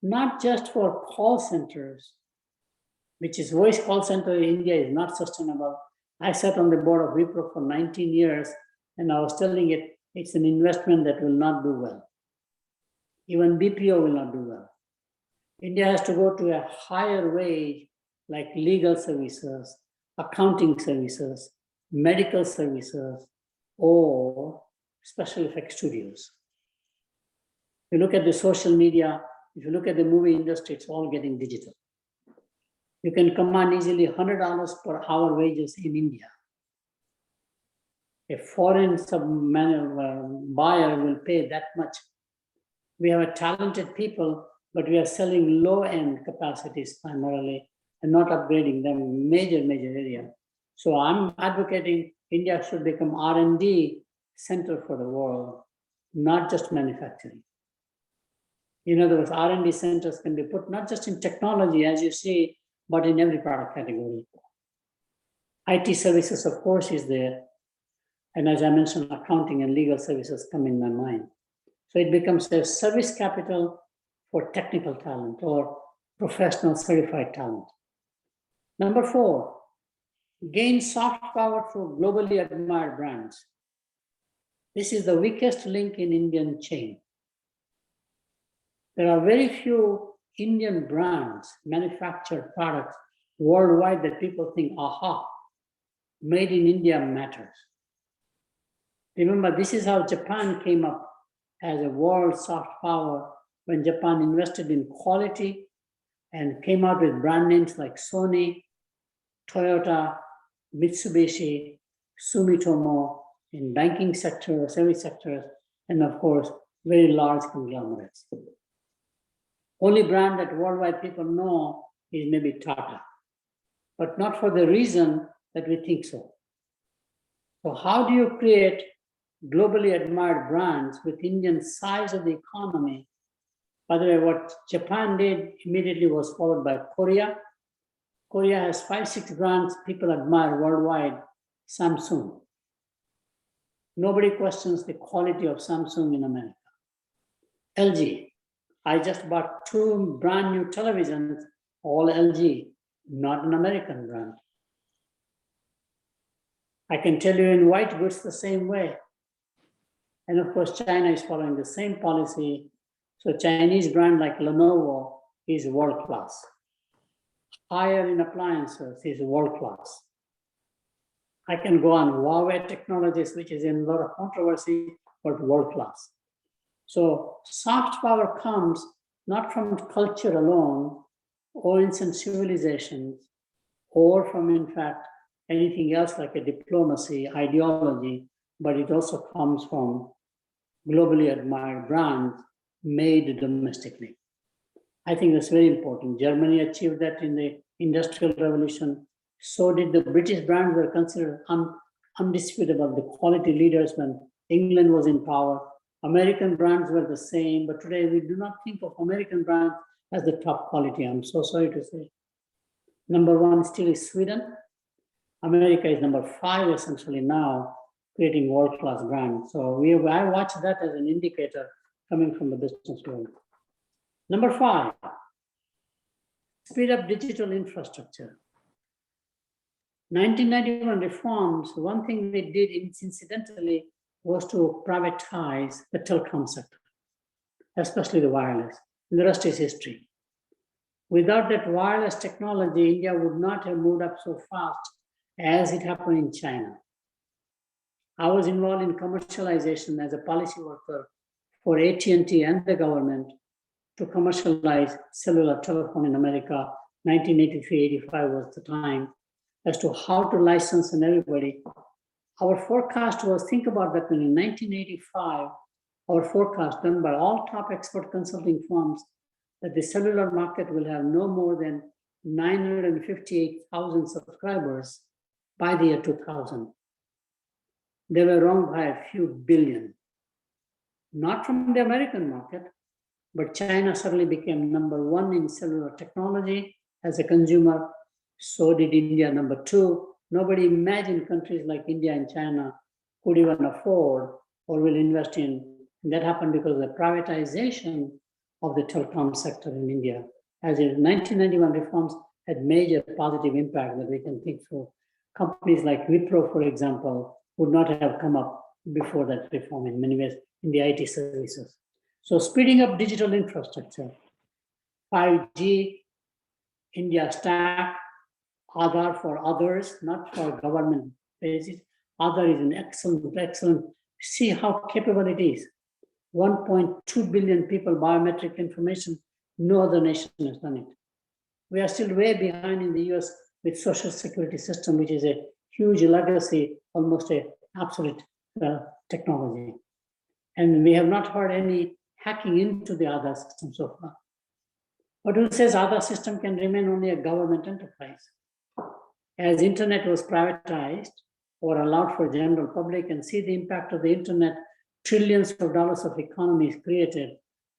not just for call centers, which is voice call center in India is not sustainable. I sat on the board of Wipro for 19 years, and I was telling it, it's an investment that will not do well. Even BPO will not do well. India has to go to a higher wage, like legal services, accounting services, medical services, or special effects studios. If you look at the social media, if you look at the movie industry, it's all getting digital. You can command easily $100 per hour wages in India. A foreign buyer will pay that much. We have a talented people, but we are selling low-end capacities primarily and not upgrading them, major area. So I'm advocating India should become R&D center for the world, not just manufacturing. In other words, R&D centers can be put not just in technology, as you see, but in every product category. IT services, of course, is there. And as I mentioned, accounting and legal services come in my mind. So it becomes a service capital for technical talent or professional certified talent. Number 4, gain soft power through globally admired brands. This is the weakest link in Indian chain. There are very few Indian brands, manufactured products worldwide that people think, aha, made in India matters. Remember, this is how Japan came up as a world soft power when Japan invested in quality and came out with brand names like Sony, Toyota, Mitsubishi, Sumitomo, in banking sector, service sectors, and of course, very large conglomerates. Only brand that worldwide people know is maybe Tata, but not for the reason that we think so. So how do you create globally admired brands with Indian size of the economy? By the way, what Japan did immediately was followed by Korea. Korea has 5-6 brands people admire worldwide. Samsung. Nobody questions the quality of Samsung in America. LG. I just bought 2 brand new televisions, all LG, not an American brand. I can tell you in white goods the same way. And of course, China is following the same policy. So Chinese brand like Lenovo is world-class. Higher in appliances is world-class. I can go on Huawei Technologies, which is in a lot of controversy, but world-class. So soft power comes not from culture alone, or ancient civilizations, or from, in fact, anything else like a diplomacy, ideology, but it also comes from globally admired brands made domestically. I think that's very important. Germany achieved that in the Industrial Revolution. So did the British brands were considered undisputable, the quality leaders when England was in power. American brands were the same, but today we do not think of American brands as the top quality. I'm so sorry to say. Number 1 still is Sweden. America is number 5 essentially now, creating world-class brands. So I watch that as an indicator coming from the business world. Number 5, speed up digital infrastructure. 1991 reforms, one thing they did incidentally was to privatize the telecom sector, especially the wireless. And the rest is history. Without that wireless technology, India would not have moved up so fast as it happened in China. I was involved in commercialization as a policy worker for AT&T and the government to commercialize cellular telephone in America. 1983-85 was the time as to how to license and everybody. Our forecast was, think about that, when in 1985, our forecast done by all top expert consulting firms that the cellular market will have no more than 958,000 subscribers by the year 2000. They were wrong by a few billion. Not from the American market, but China suddenly became number 1 in cellular technology as a consumer. So did India, number 2. Nobody imagined countries like India and China could even afford or will invest in. And that happened because of the privatization of the telecom sector in India. As in 1991 reforms had major positive impact that we can think through. Companies like Wipro, for example, would not have come up before that reform in many ways in the IT services. So speeding up digital infrastructure, 5G, India stack, Aadhaar for others, not for government basis. Aadhaar is an excellent, see how capable it is. 1.2 billion people, biometric information, no other nation has done it. We are still way behind in the US with social security system, which is a huge legacy, almost a obsolete technology. And we have not heard any hacking into the Aadhaar system so far. But who says Aadhaar system can remain only a government enterprise? As internet was privatized or allowed for general public and see the impact of the internet, trillions of dollars of economies created,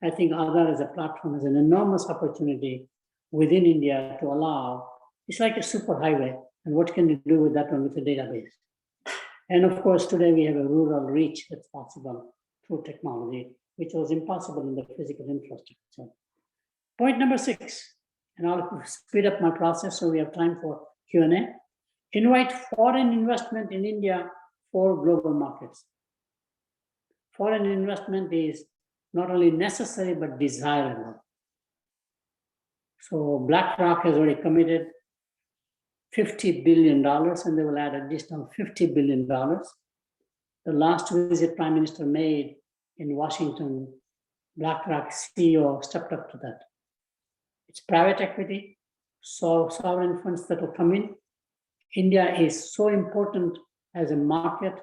I think Aadhaar as a platform is an enormous opportunity within India to allow, it's like a super highway, and what can you do with that one with a database? And of course, today we have a rural reach that's possible through technology, which was impossible in the physical infrastructure. Point number 6, and I'll speed up my process so we have time for Q&A. Invite foreign investment in India for global markets. Foreign investment is not only necessary, but desirable. So BlackRock has already committed $50 billion, and they will add additional $50 billion. The last visit Prime Minister made in Washington, BlackRock CEO stepped up to that. It's private equity, so sovereign funds that will come in. India is so important as a market,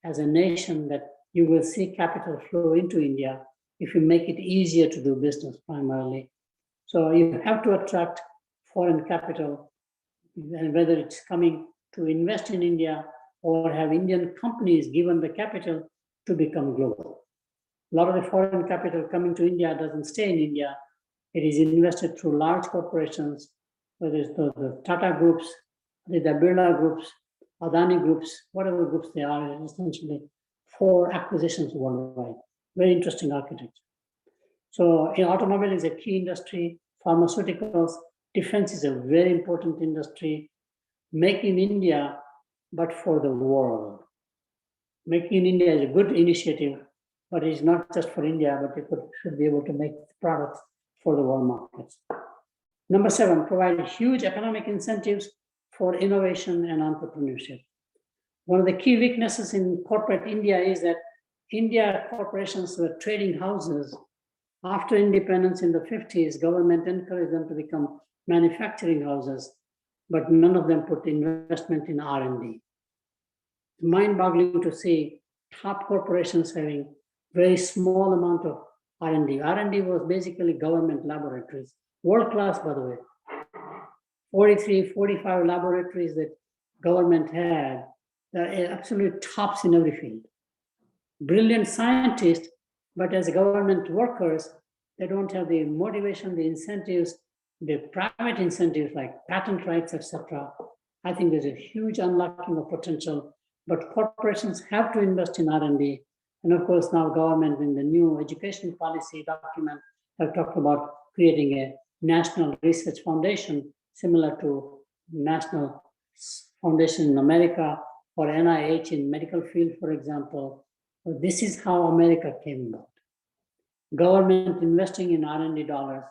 as a nation, that you will see capital flow into India if you make it easier to do business primarily. So you have to attract foreign capital, and whether it's coming to invest in India or have Indian companies given the capital to become global. A lot of the foreign capital coming to India doesn't stay in India. It is invested through large corporations, whether it's the Tata groups, the Birla groups, Adani groups, whatever groups they are, essentially for acquisitions worldwide. Very interesting architecture. So automobile is a key industry, pharmaceuticals, defense is a very important industry. Make in India, but for the world. Make in India is a good initiative, but it's not just for India, but it should be able to make products for the world markets. Number 7, provide huge economic incentives for innovation and entrepreneurship. One of the key weaknesses in corporate India is that India corporations were trading houses. After independence in the 50s, government encouraged them to become manufacturing houses, but none of them put investment in R&D. Mind-boggling to see top corporations having very small amount of R&D. R&D was basically government laboratories, world-class, by the way. 43, 45 laboratories that government had, they're absolute tops in every field. Brilliant scientists, but as government workers, they don't have the motivation, the incentives, the private incentives like patent rights, etc. I think there's a huge unlocking of potential, but corporations have to invest in R&D. And of course, now government in the new education policy document have talked about creating a national research foundation similar to National Foundation in America or NIH in medical field, for example. So this is how America came about. Government investing in R&D dollars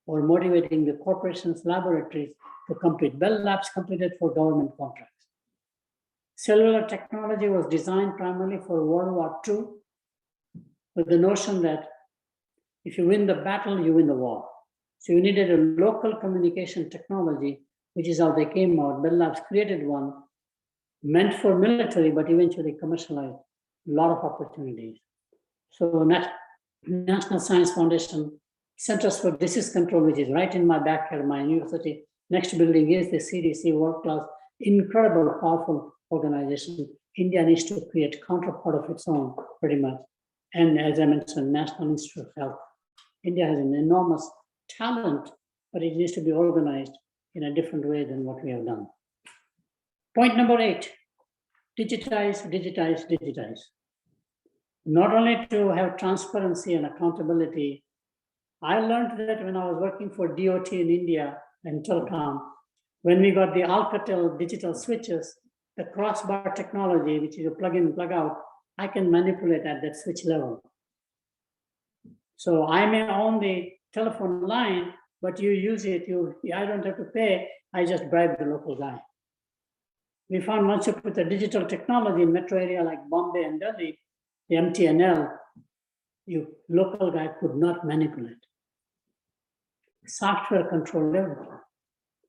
or motivating the corporations, laboratories to compete. Bell Labs competed for government contracts. Cellular technology was designed primarily for World War II with the notion that if you win the battle, you win the war. So you needed a local communication technology, which is how they came out. Bell Labs created one meant for military, but eventually commercialized a lot of opportunities. So National Science Foundation, Centers for Disease Control, which is right in my backyard, my university. Next building is the CDC, world-class, incredible, powerful organization. India needs to create counterpart of its own, pretty much. And as I mentioned, National Institute of Health. India has an enormous talent, but it needs to be organized in a different way than what we have done. Point number 8, digitize, digitize, digitize. Not only to have transparency and accountability, I learned that when I was working for DOT in India and telecom, when we got the Alcatel digital switches, the crossbar technology, which is a plug in, plug out, I can manipulate at that switch level. So I may own the telephone line, but you use it, I don't have to pay, I just bribe the local guy. We found once you put the digital technology in metro area like Bombay and Delhi, the MTNL, local guy could not manipulate. Software controlled everything.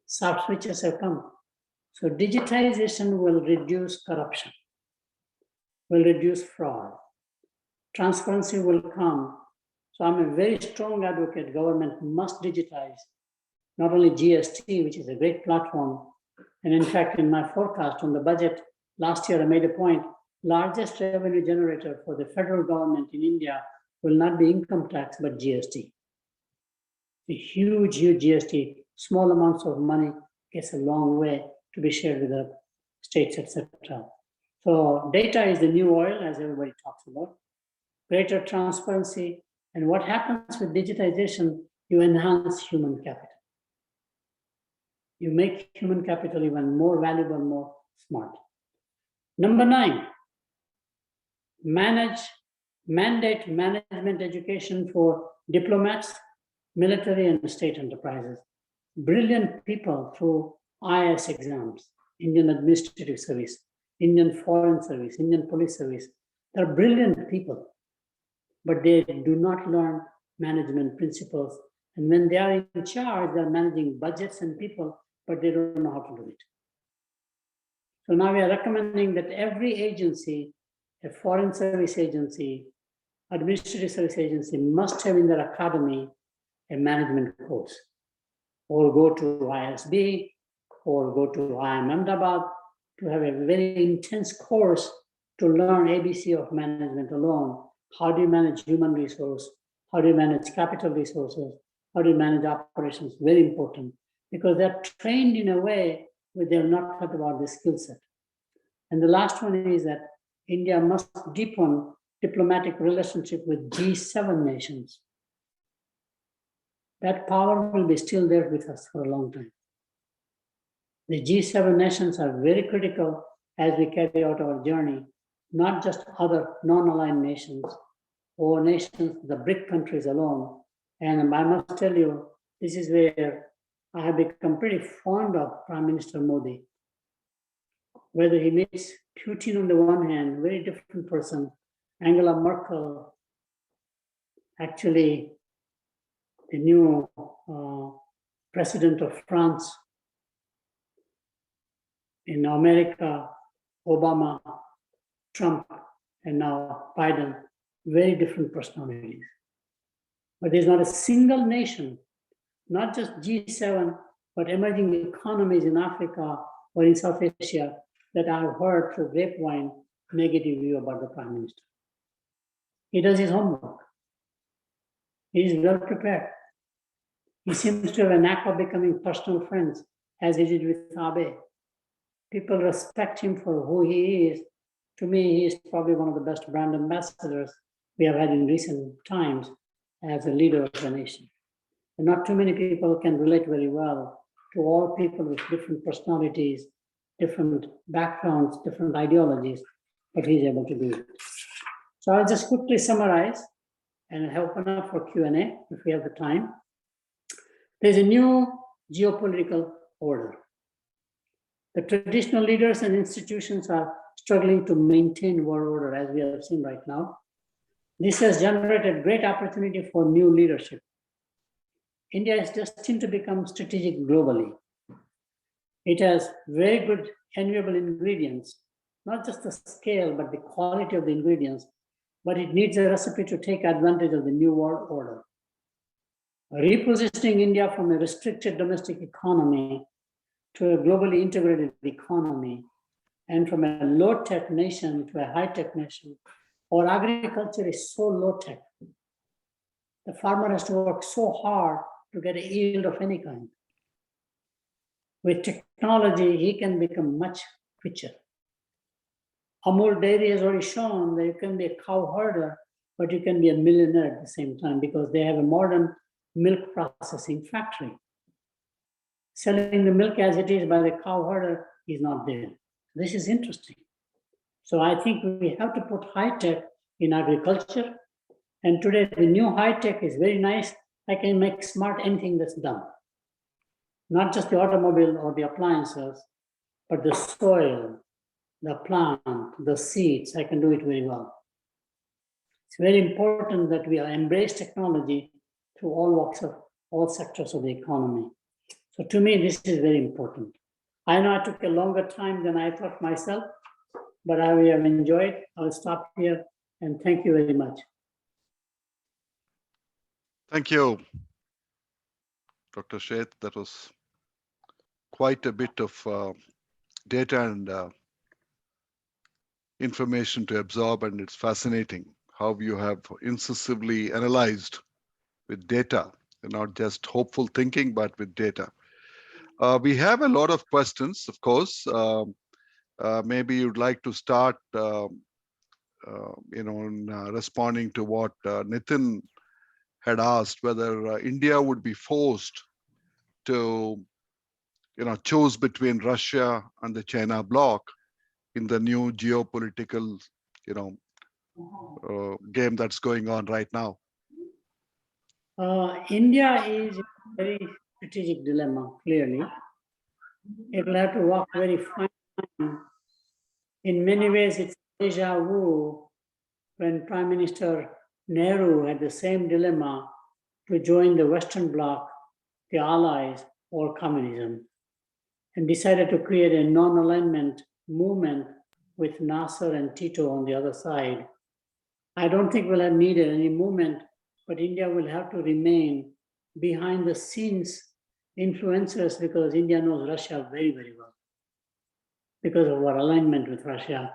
Soft switches have come. So digitization will reduce corruption, will reduce fraud. Transparency will come. So I'm a very strong advocate. Government must digitize, not only GST, which is a great platform. And in fact, in my forecast on the budget last year, I made a point, largest revenue generator for the federal government in India will not be income tax, but GST. A huge, huge GST, small amounts of money gets a long way to be shared with the states, etc. So data is the new oil, as everybody talks about. Greater transparency. And what happens with digitization, you enhance human capital. You make human capital even more valuable, more smart. Number 9, manage mandate management education for diplomats, military and state enterprises. Brilliant people through IAS exams, Indian Administrative Service, Indian Foreign Service, Indian Police Service. They're brilliant people, but they do not learn management principles. And when they are in charge, they're managing budgets and people, but they don't know how to do it. So now we are recommending that every agency, a foreign service agency, administrative service agency must have in their academy a management course, or go to ISB, or go to IIM Ahmedabad to have a very intense course to learn ABC of management alone. How do you manage human resource? How do you manage capital resources? How do you manage operations? Very important, because they're trained in a way where they're not taught about the skill set. And the last one is that India must deepen diplomatic relationship with G7 nations. That power will be still there with us for a long time. The G7 nations are very critical as we carry out our journey, not just other non-aligned nations or nations, the BRIC countries alone. And I must tell you, this is where I have become pretty fond of Prime Minister Modi. Whether he meets Putin on the one hand, very different person, Angela Merkel, actually the new president of France, in America, Obama, Trump, and now Biden, very different personalities. But there's not a single nation, not just G7, but emerging economies in Africa or in South Asia that I've heard through grapevine negative view about the Prime Minister. He does his homework. He is well prepared. He seems to have a knack of becoming personal friends, as he did with Abe. People respect him for who he is. To me, he is probably one of the best brand ambassadors we have had in recent times as a leader of the nation. And not too many people can relate very well to all people with different personalities, different backgrounds, different ideologies, but he's able to do it. So I'll just quickly summarize and open up for Q&A if we have the time. There's a new geopolitical order. The traditional leaders and institutions are struggling to maintain world order, as we have seen right now. This has generated great opportunity for new leadership. India is destined to become strategic globally. It has very good, enviable ingredients, not just the scale, but the quality of the ingredients, but it needs a recipe to take advantage of the new world order. Repositioning India from a restricted domestic economy to a globally integrated economy, and from a low-tech nation to a high-tech nation. Our agriculture is so low-tech. The farmer has to work so hard to get a yield of any kind. With technology, he can become much richer. Amul Dairy has already shown that you can be a cow herder, but you can be a millionaire at the same time because they have a modern milk processing factory. Selling the milk as it is by the cow herder is not there. This is interesting. So I think we have to put high tech in agriculture. And today the new high tech is very nice. I can make smart anything that's done. Not just the automobile or the appliances, but the soil, the plant, the seeds, I can do it very well. It's very important that we embrace technology through all walks of all sectors of the economy. So to me, this is very important. I know I took a longer time than I thought myself, but I have enjoyed. I'll stop here and thank you very much. Thank you, Dr. Sheth. That was quite a bit of data and information to absorb, and it's fascinating how you have incisively analyzed with data, and not just hopeful thinking, but with data. We have a lot of questions, of course. Maybe you'd like to start, in responding to what Nitin had asked, whether India would be forced to, choose between Russia and the China bloc in the new geopolitical, game that's going on right now? India is in a very strategic dilemma, clearly. It will have to walk very fine line. In many ways, it's deja vu when Prime Minister Nehru had the same dilemma to join the Western Bloc, the Allies, or communism, and decided to create a non-alignment movement with Nasser and Tito on the other side. I don't think we'll have needed any movement, but India will have to remain behind the scenes influencers because India knows Russia very, very well. Because of our alignment with Russia,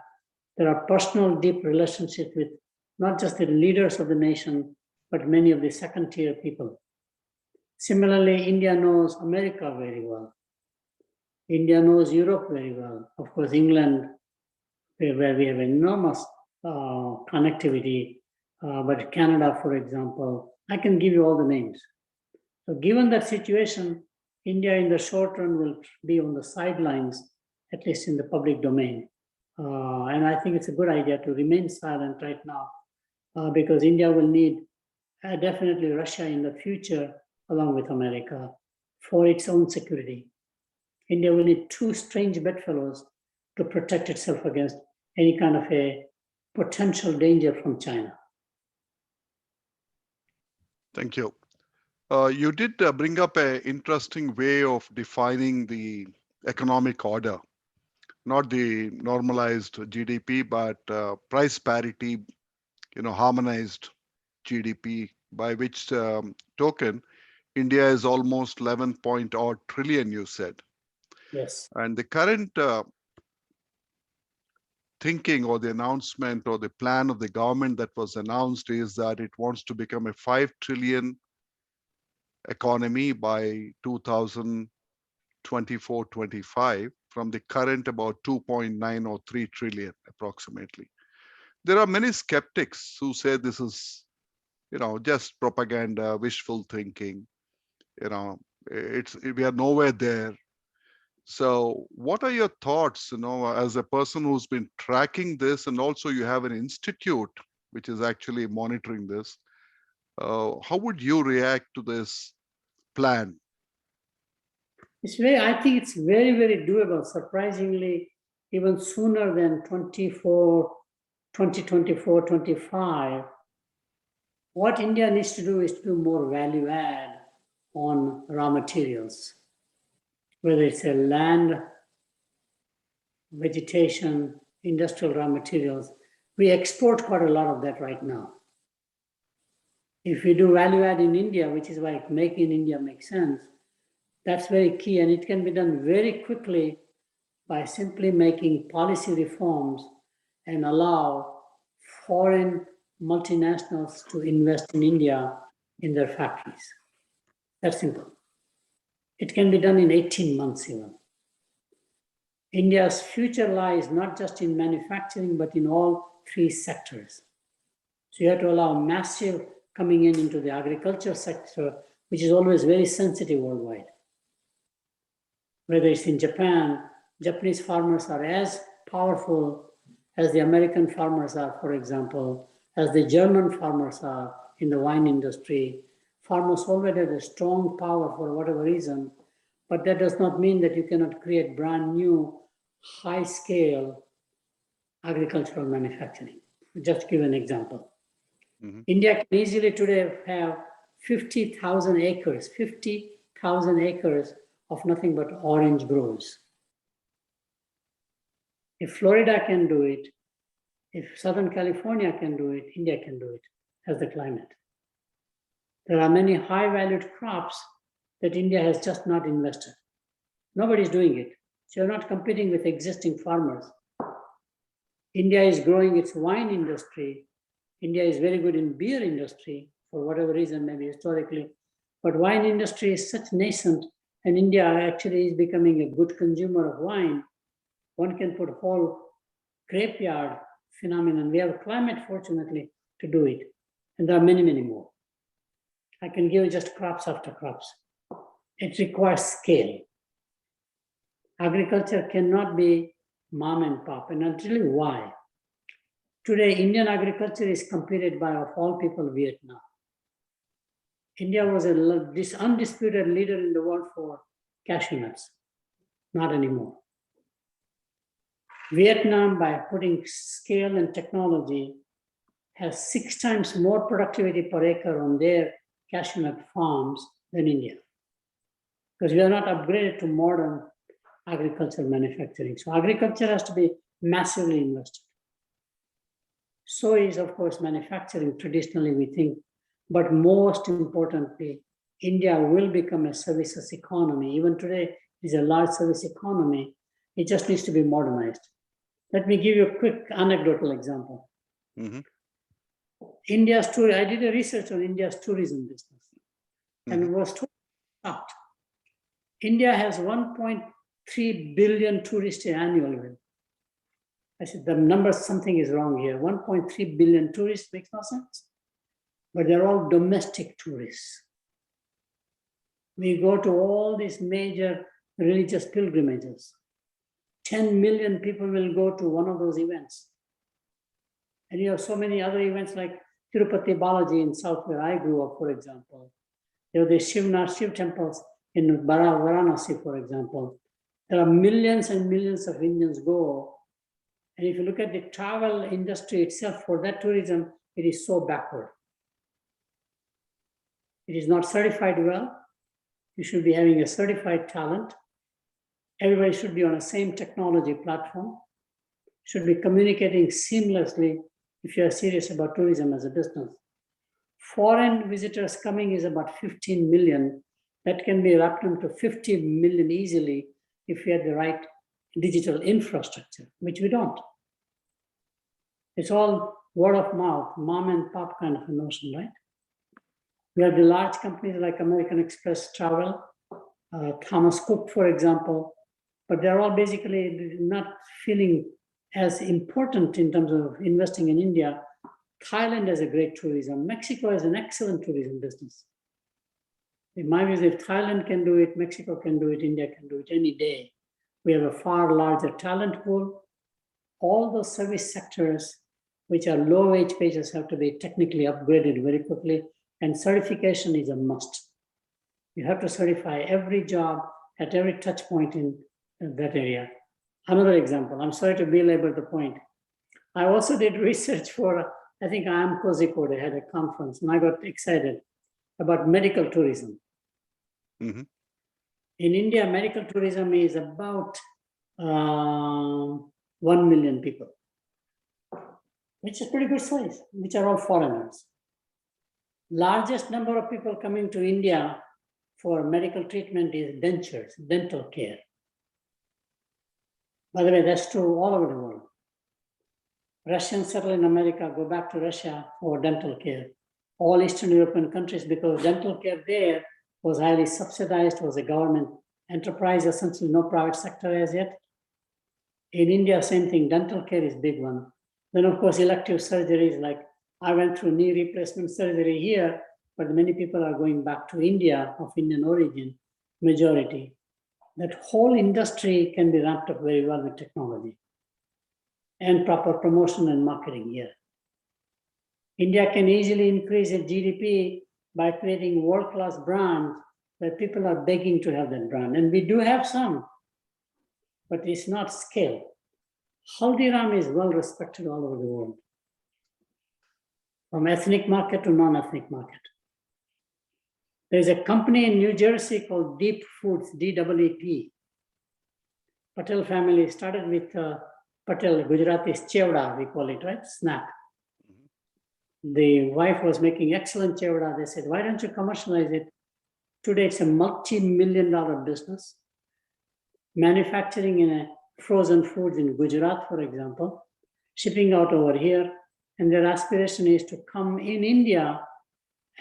there are personal, deep relationships with not just the leaders of the nation, but many of the second-tier people. Similarly, India knows America very well. India knows Europe very well. Of course, England, where we have enormous connectivity, but Canada, for example, I can give you all the names. So given that situation, India in the short run will be on the sidelines, at least in the public domain. And I think it's a good idea to remain silent right now because India will need definitely Russia in the future, along with America, for its own security. India will need two strange bedfellows to protect itself against any kind of a potential danger from China. Thank you. You did bring up an interesting way of defining the economic order, not the normalized GDP, but price parity, harmonized GDP, by which token India is almost 11 point odd trillion, you said. Yes. And the current thinking or the announcement or the plan of the government that was announced is that it wants to become a 5 trillion economy by 2024-25 from the current about 2.9 or 3 trillion approximately. There are many skeptics who say this is, just propaganda, wishful thinking. We are nowhere there. So what are your thoughts, as a person who's been tracking this, and also you have an institute which is actually monitoring this. How would you react to this plan? I think it's very, very doable, surprisingly, even sooner than 2024, 25. What India needs to do is to do more value add on raw materials, whether it's a land, vegetation, industrial raw materials. We export quite a lot of that right now. If we do value add in India, which is why Make in India makes sense, that's very key, and it can be done very quickly by simply making policy reforms and allow foreign multinationals to invest in India in their factories. That's simple. It can be done in 18 months even. India's future lies not just in manufacturing, but in all three sectors. So you have to allow massive coming into the agriculture sector, which is always very sensitive worldwide. Whether it's in Japan, Japanese farmers are as powerful as the American farmers are, for example, as the German farmers are in the wine industry. Farmers already have a strong power for whatever reason, but that does not mean that you cannot create brand new, high-scale agricultural manufacturing. Just to give an example. Mm-hmm. India can easily today have 50,000 acres of nothing but orange groves. If Florida can do it, if Southern California can do it, India can do it as the climate. There are many high-valued crops that India has just not invested. Nobody's doing it. So you're not competing with existing farmers. India is growing its wine industry. India is very good in beer industry for whatever reason, maybe historically. But wine industry is such nascent, and India actually is becoming a good consumer of wine. One can put whole grapeyard phenomenon. We have climate, fortunately, to do it. And there are many, many more. I can give you just crops after crops. It requires scale. Agriculture cannot be mom and pop, and I'll tell you why. Today, Indian agriculture is competed by, of all people, Vietnam. India was this undisputed leader in the world for cashew nuts. Not anymore. Vietnam, by putting scale and technology, has 6 times more productivity per acre on their cashew nut farms than India. Because we are not upgraded to modern agricultural manufacturing. So agriculture has to be massively invested. So is, of course, manufacturing, traditionally we think, but most importantly, India will become a services economy. Even today, it is a large service economy. It just needs to be modernized. Let me give you a quick anecdotal example. Mm-hmm. I did a research on India's tourism business and was shocked. India has 1.3 billion tourists annually. I said, the number, something is wrong here. 1.3 billion tourists makes no sense. But they're all domestic tourists. We go to all these major religious pilgrimages. 10 million people will go to one of those events. And you have so many other events like Tirupati Balaji in South where I grew up, for example. There are the Shiv temples in Varanasi, for example. There are millions and millions of Indians go. And if you look at the travel industry itself for that tourism, it is so backward. It is not certified well. You should be having a certified talent. Everybody should be on the same technology platform, should be communicating seamlessly if you are serious about tourism as a business. Foreign visitors coming is about 15 million. That can be wrapped into 50 million easily if we had the right digital infrastructure, which we don't. It's all word of mouth, mom and pop kind of a notion, right? We have the large companies like American Express Travel, Thomas Cook, for example, but they're all basically not feeling as important in terms of investing in India. Thailand has a great tourism. Mexico has an excellent tourism business. In my view, if Thailand can do it, Mexico can do it, India can do it any day. We have a far larger talent pool. All those service sectors, which are low wage pages, have to be technically upgraded very quickly, and certification is a must. You have to certify every job at every touch point in that area. Another example, I'm sorry to belabor the point. I also did research for, I think IIM Kozhikode had a conference, and I got excited about medical tourism. Mm-hmm. In India, medical tourism is about 1 million people, which is pretty good size, which are all foreigners. Largest number of people coming to India for medical treatment is dentures, dental care. By the way, that's true all over the world. Russians settle in America, go back to Russia for dental care. All Eastern European countries, because dental care there was highly subsidized, was a government enterprise, essentially no private sector as yet. In India, same thing, dental care is big one. Then of course, elective surgeries, like I went through knee replacement surgery here, but many people are going back to India of Indian origin, majority. That whole industry can be ramped up very well with technology and proper promotion and marketing here. India can easily increase its GDP by creating world-class brands where people are begging to have that brand. And we do have some, but it's not scale. Haldiram is well respected all over the world, from ethnic market to non-ethnic market. There's a company in New Jersey called Deep Foods, DEEP. Patel family started with Patel, Gujarati's chevda, we call it, right? Snack. The wife was making excellent chevda. They said, why don't you commercialize it? Today, it's a multi-million-dollar business. Manufacturing in a frozen foods in Gujarat, for example, shipping out over here. And their aspiration is to come in India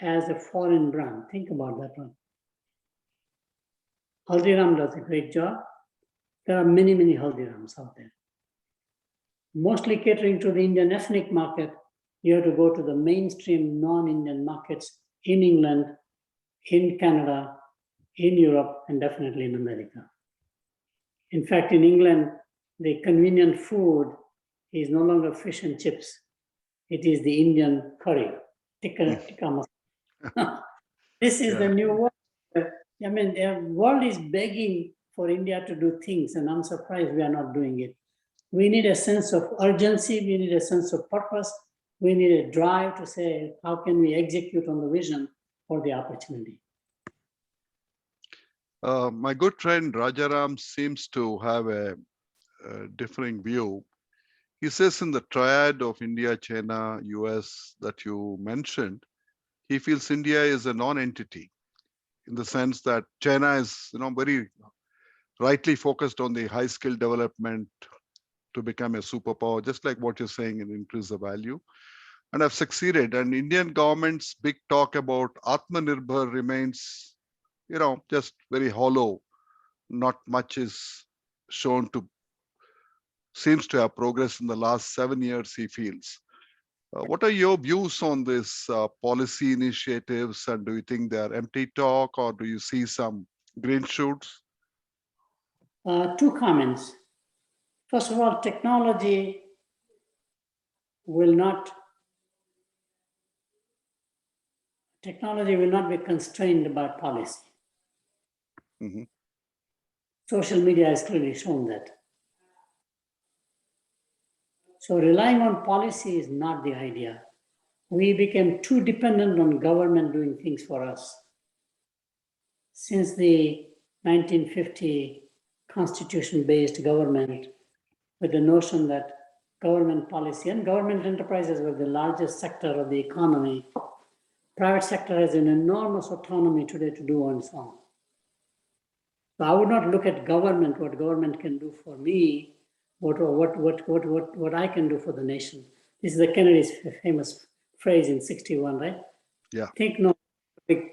as a foreign brand. Think about that one. Haldiram does a great job. There are many, many Haldirams out there. Mostly catering to the Indian ethnic market. You have to go to the mainstream non-Indian markets in England, in Canada, in Europe, and definitely in America. In fact, in England, the convenient food is no longer fish and chips. It is the Indian curry, tikka masala. This is the new world. I mean, the world is begging for India to do things, and I'm surprised we are not doing it. We need a sense of urgency. We need a sense of purpose. We need a drive to say, how can we execute on the vision for the opportunity? My good friend Rajaram seems to have a differing view. He says in the triad of India, China, US that you mentioned, he feels India is a non-entity in the sense that China is, very rightly focused on the high skill development to become a superpower, just like what you're saying, and increase the value. And have succeeded. And Indian government's big talk about Atmanirbhar remains, just very hollow. Not much is seems to have progressed in the last 7 years, he feels. What are your views on this policy initiatives, and do you think they are empty talk, or do you see some green shoots? Two comments. First of all, technology will not be constrained by policy. Mm-hmm. Social media has clearly shown that. So relying on policy is not the idea. We became too dependent on government doing things for us. Since the 1950 constitution-based government, with the notion that government policy and government enterprises were the largest sector of the economy, private sector has an enormous autonomy today to do on its own. So I would not look at government, what government can do for me, what I can do for the nation. This is the Kennedy's famous phrase in '61, right? Yeah. Think not what the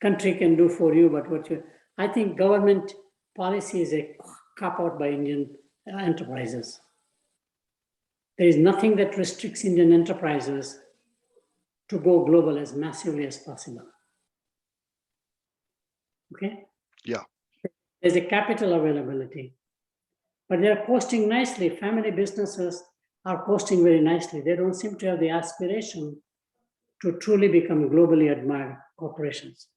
country can do for you, but what you. I think government policy is a cop-out by Indian enterprises. There is nothing that restricts Indian enterprises to go global as massively as possible. Okay? Yeah. There's a capital availability, but they're posting nicely. Family businesses are posting very nicely. They don't seem to have the aspiration to truly become globally admired corporations.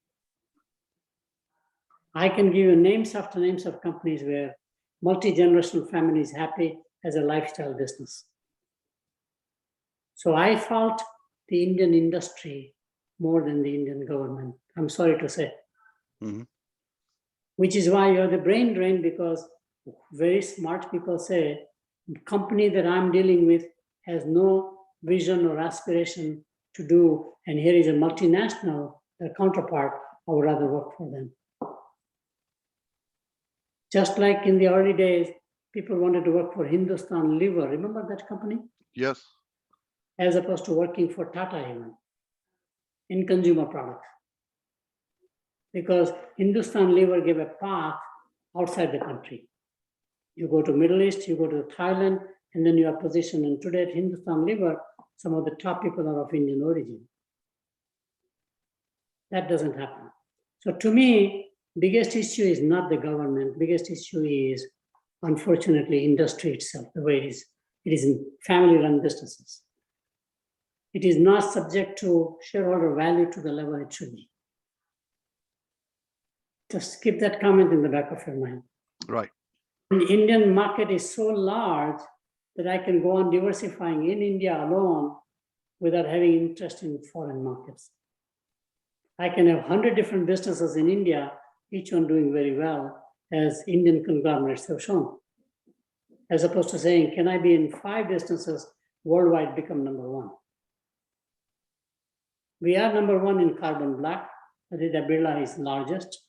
I can give you names after names of companies where multi-generational family is happy as a lifestyle business. So I fault the Indian industry more than the Indian government, I'm sorry to say. Mm-hmm. Which is why you're the brain drain, because very smart people say, the company that I'm dealing with has no vision or aspiration to do, and here is a multinational, their counterpart, I would rather work for them. Just like in the early days, people wanted to work for Hindustan Liver. Remember that company? Yes. As opposed to working for Tata even in consumer products. Because Hindustan Liver gave a path outside the country. You go to Middle East, you go to Thailand, and then you are positioned. And today at Hindustan Liver, some of the top people are of Indian origin. That doesn't happen. So to me, biggest issue is not the government. Biggest issue is, unfortunately, industry itself, the way it is. It is in family-run businesses. It is not subject to shareholder value to the level it should be. Just keep that comment in the back of your mind. Right. The Indian market is so large that I can go on diversifying in India alone without having interest in foreign markets. I can have 100 different businesses in India, each one doing very well, as Indian conglomerates have shown. As opposed to saying, can I be in 5 businesses worldwide, become number 1? We are number 1 in carbon black. Aditya Birla is largest.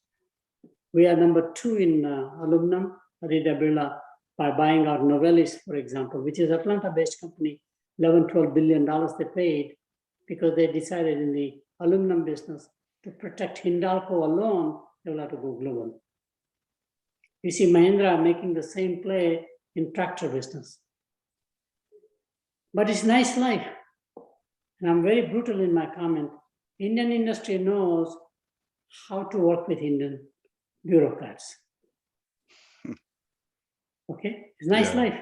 We are number 2 in aluminum. Aditya Birla, by buying our Novelis, for example, which is Atlanta-based company, $11–12 billion they paid because they decided in the aluminum business to protect Hindalco alone, they will have to go global. You see Mahindra making the same play in tractor business. But it's nice life. And I'm very brutal in my comment. Indian industry knows how to work with Indian bureaucrats. Okay, it's nice life.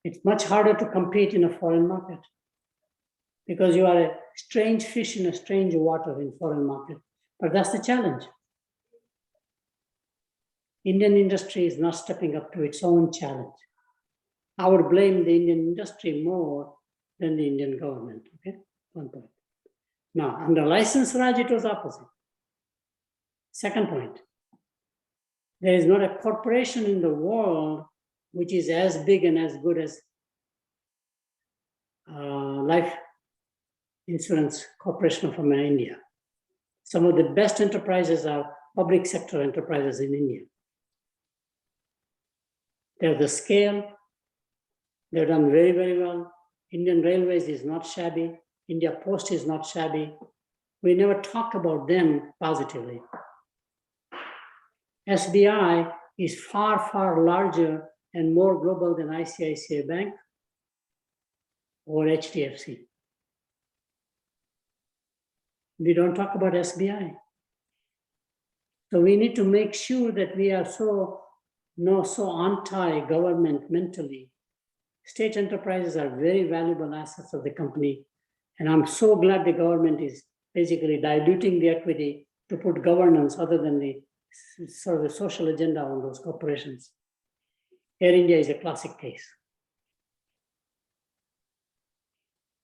It's much harder to compete in a foreign market because you are a strange fish in a strange water in foreign market. But that's the challenge. Indian industry is not stepping up to its own challenge. I would blame the Indian industry more than the Indian government, okay? One point. Now, under license Raj, it was opposite. Second point, there is not a corporation in the world which is as big and as good as Life Insurance Corporation of India. Some of the best enterprises are public sector enterprises in India. They have the scale, they've done very, very well. Indian Railways is not shabby. India Post is not shabby. We never talk about them positively. SBI is far, far larger and more global than ICICI Bank or HDFC. We don't talk about SBI. So we need to make sure that we are so anti-government mentally. State enterprises are very valuable assets of the company. And I'm so glad the government is basically diluting the equity to put governance other than the sort of the social agenda on those corporations. Air India is a classic case.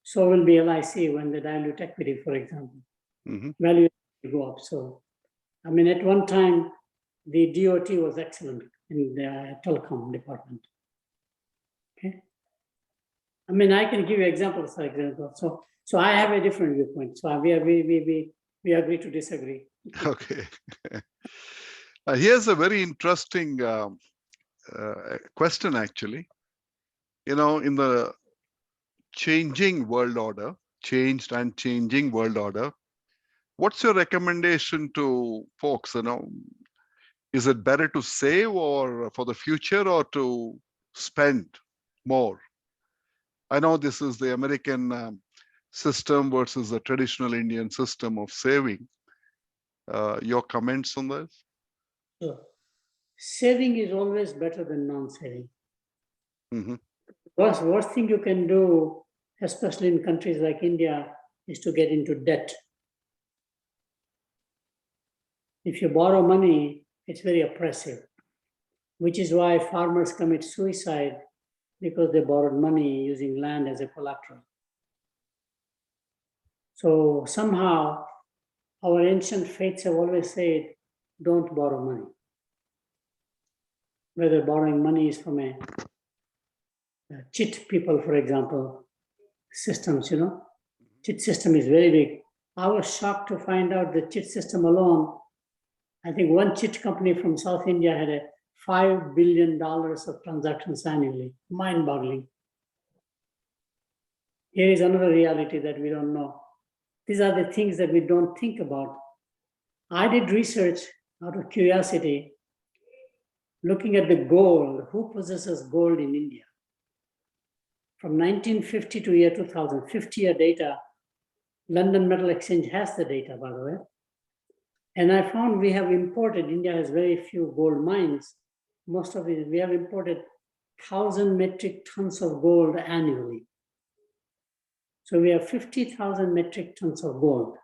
So will be LIC when they dilute equity, for example. Value will go up. So, I mean, at one time, the DOT was excellent in the telecom department. Okay. I mean, I can give you examples, for example. So I have a different viewpoint. So we agree to disagree. Okay. Here's a very interesting question, actually. You know, in the changing world order, changed and changing world order, what's your recommendation to folks? You know, is it better to save or for the future or to spend more? I know this is the American system versus the traditional Indian system of saving. Your comments on this? Sure. Saving is always better than non-saving. Worst thing you can do, especially in countries like India, is to get into debt. If you borrow money, it's very oppressive, which is why farmers commit suicide because they borrowed money using land as a collateral. So somehow our ancient faiths have always said, don't borrow money. Whether borrowing money is from a chit people, for example, systems, you know, chit system is very big. I was shocked to find out the chit system alone. I think one chit company from South India had a $5 billion of transactions annually. Mind-boggling. Here is another reality that we don't know. These are the things that we don't think about. I did research out of curiosity, looking at the gold, who possesses gold in India. From 1950 to year 2000, 50-year data, London Metal Exchange has the data, by the way. And I found we have imported, India has very few gold mines. Most of it, we have imported 1,000 metric tons of gold annually. So we have 50,000 metric tons of gold,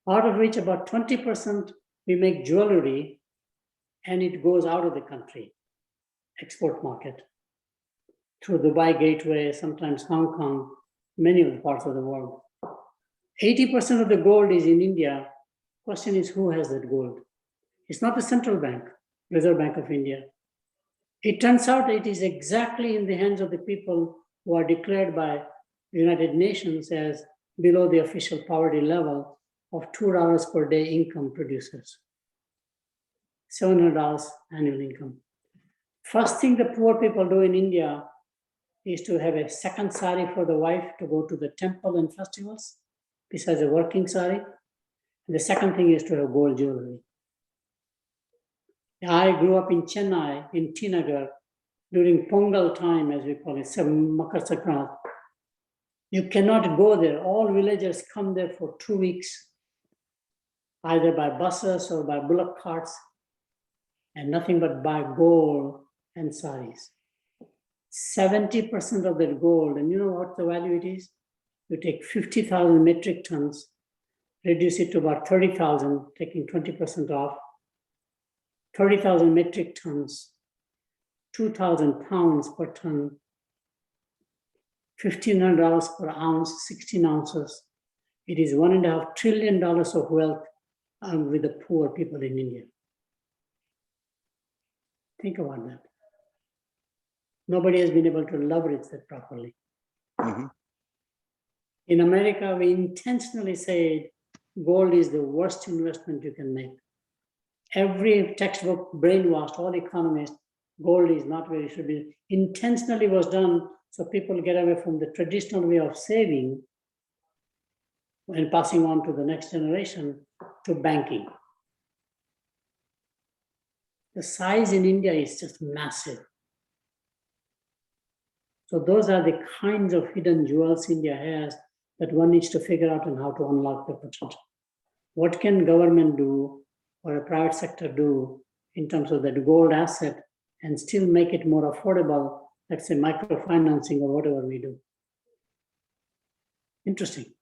out of which about 20% we make jewelry and it goes out of the country, export market, through Dubai Gateway, sometimes Hong Kong, many of the parts of the world. 80% of the gold is in India. Question is, who has that gold? It's not the central bank, Reserve Bank of India. It turns out it is exactly in the hands of the people who are declared by the United Nations as below the official poverty level of $2 per day income producers. $700 annual income. First thing the poor people do in India is to have a second sari for the wife to go to the temple and festivals, besides a working sari. And the second thing is to have gold jewelry. I grew up in Chennai, in T Nagar, during Pongal time, as we call it, Makar Sankranti. You cannot go there. All villagers come there for 2 weeks, either by buses or by bullock carts, and nothing but buy gold and saris. 70% of that gold, and you know what the value it is? You take 50,000 metric tons, reduce it to about 30,000, taking 20% off, 30,000 metric tons, 2,000 pounds per ton, $1,500 per ounce, 16 ounces. It is $1.5 trillion of wealth with the poor people in India. Think about that. Nobody has been able to leverage that properly. Mm-hmm. In America, we intentionally said gold is the worst investment you can make. Every textbook brainwashed all economists, gold is not where it should be. Intentionally was done so people get away from the traditional way of saving and passing on to the next generation to banking. The size in India is just massive. So those are the kinds of hidden jewels India has that one needs to figure out and how to unlock the potential. What can government do or a private sector do in terms of that gold asset and still make it more affordable, let's say microfinancing or whatever we do. Interesting.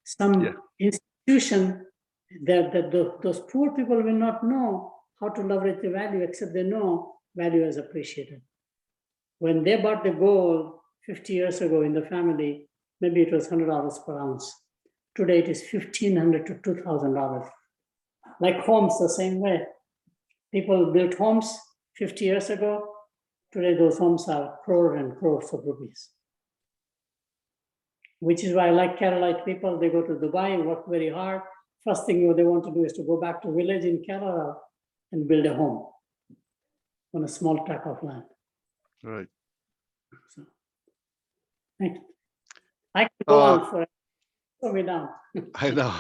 Some institution that those poor people will not know how to leverage the value except they know value is appreciated. When they bought the gold 50 years ago in the family, maybe it was $100 per ounce. Today it is $1,500 to $2,000. Like homes, the same way. People built homes 50 years ago. Today those homes are crores and crores of rupees. Which is why I like Kerala people, they go to Dubai, work very hard. First thing they want to do is to go back to village in Kerala and build a home on a small tract of land. Right. So, thanks. I can go on for slow me down. I know.